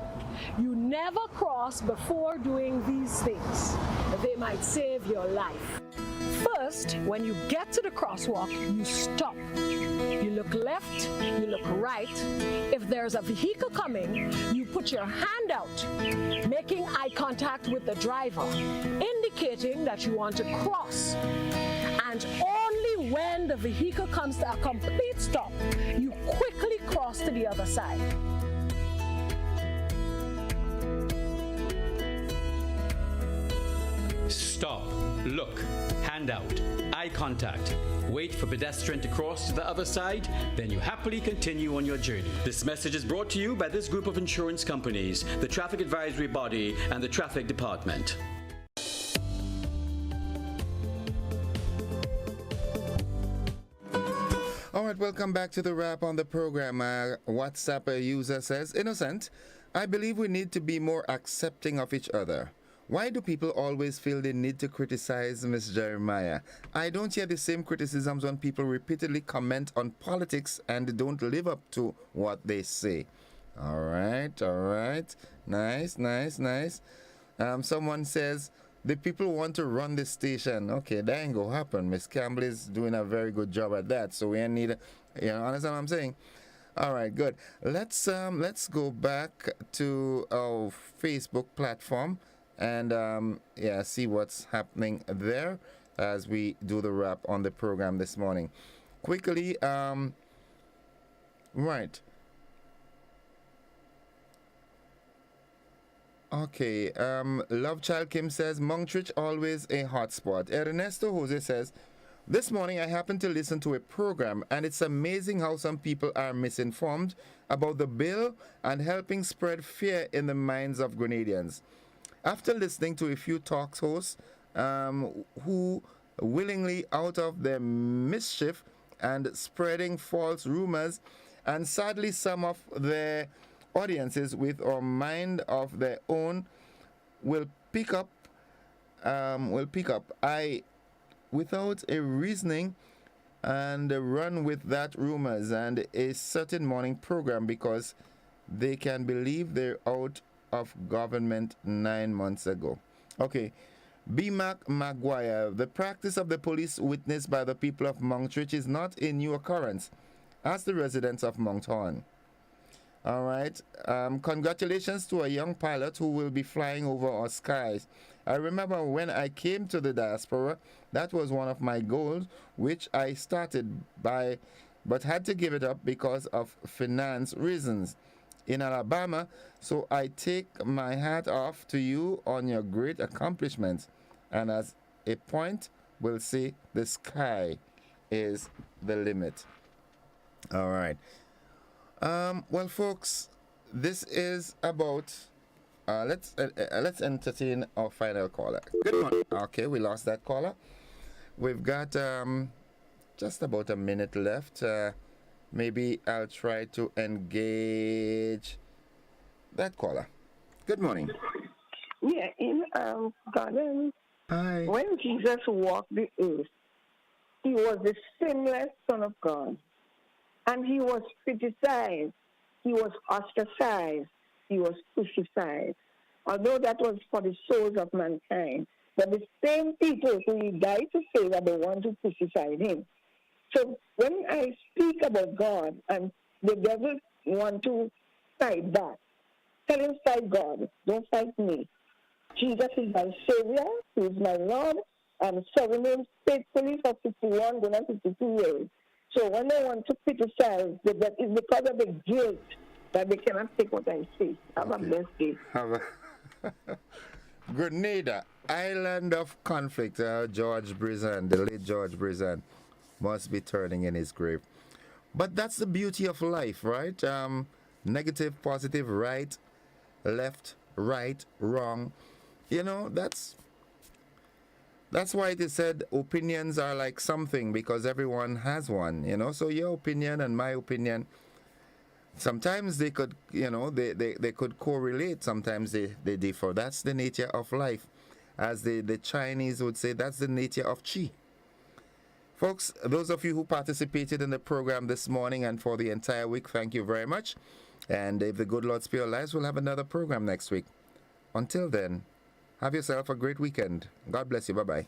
Speaker 23: You never cross before doing these things. They might save your life. First, when you get to the crosswalk, you stop. You look left, you look right. If there's a vehicle coming, you put your hand out, making eye contact with the driver, indicating that you want to cross. And only when the vehicle comes to a complete stop, you quickly cross to the other side.
Speaker 7: Stop, look, hand out, eye contact. Wait for pedestrian to cross to the other side, then you happily continue on your journey. This message is brought to you by this group of insurance companies, the Traffic Advisory Body, and the Traffic Department.
Speaker 1: All right, welcome back to the wrap on the program. WhatsApp user says, Innocent, I believe we need to be more accepting of each other. Why do people always feel they need to criticize Miss Jeremiah? I don't hear the same criticisms when people repeatedly comment on politics and don't live up to what they say. All right. Nice. Someone says, the people want to run the station. Okay, that ain't gonna happen. Miss Campbell is doing a very good job at that. So we need, understand what I'm saying? All right, good. Let's go back to our Facebook platform and see what's happening there as we do the wrap on the program this morning. Quickly, right. Okay, Love Child Kim says, Monktrich always a hotspot. Ernesto Jose says, this morning I happened to listen to a program and it's amazing how some people are misinformed about the bill and helping spread fear in the minds of Grenadians. After listening to a few talk hosts who willingly out of their mischief and spreading false rumors, and sadly some of their audiences with a mind of their own will pick up without a reasoning and run with that rumors and a certain morning program because they can believe they're out of government 9 months ago. Okay, B. Mac Maguire, the practice of the police witnessed by the people of Monktrich is not a new occurrence. Ask the residents of Mount Horn. All right. Congratulations to a young pilot who will be flying over our skies. I remember when I came to the diaspora, that was one of my goals, which I started by, but had to give it up because of finance reasons in Alabama. So I take my hat off to you on your great accomplishments. And as a point, we'll say the sky is the limit. All right. Well, folks, this is about. Let's entertain our final caller. Good morning. Okay, we lost that caller. We've got just about a minute left. Maybe I'll try to engage that caller. Good morning.
Speaker 18: Yeah, in Garden, when Jesus walked the earth, he was the sinless Son of God. And he was criticized, he was ostracized, he was crucified. Although that was for the souls of mankind. But the same people who he died to save are the ones who crucified him. So when I speak about God and the devil want to fight back, tell him fight God, don't fight me. Jesus is my Savior, he is my Lord. I'm serving him faithfully for 51, going on 52 years. So when they want to criticize, that is because of the guilt that they cannot take what I say. Have a blessed day.
Speaker 1: Grenada, island of conflict. George Brizan, the late George Brizan, must be turning in his grave. But that's the beauty of life, right? Negative, positive, right, left, right, wrong. That's why it is said opinions are like something, because everyone has one, So your opinion and my opinion, sometimes they could, they could correlate. Sometimes they differ. That's the nature of life. As the Chinese would say, that's the nature of Qi. Folks, those of you who participated in the program this morning and for the entire week, thank you very much. And if the good Lord spare your lives, we'll have another program next week. Until then, have yourself a great weekend. God bless you. Bye-bye.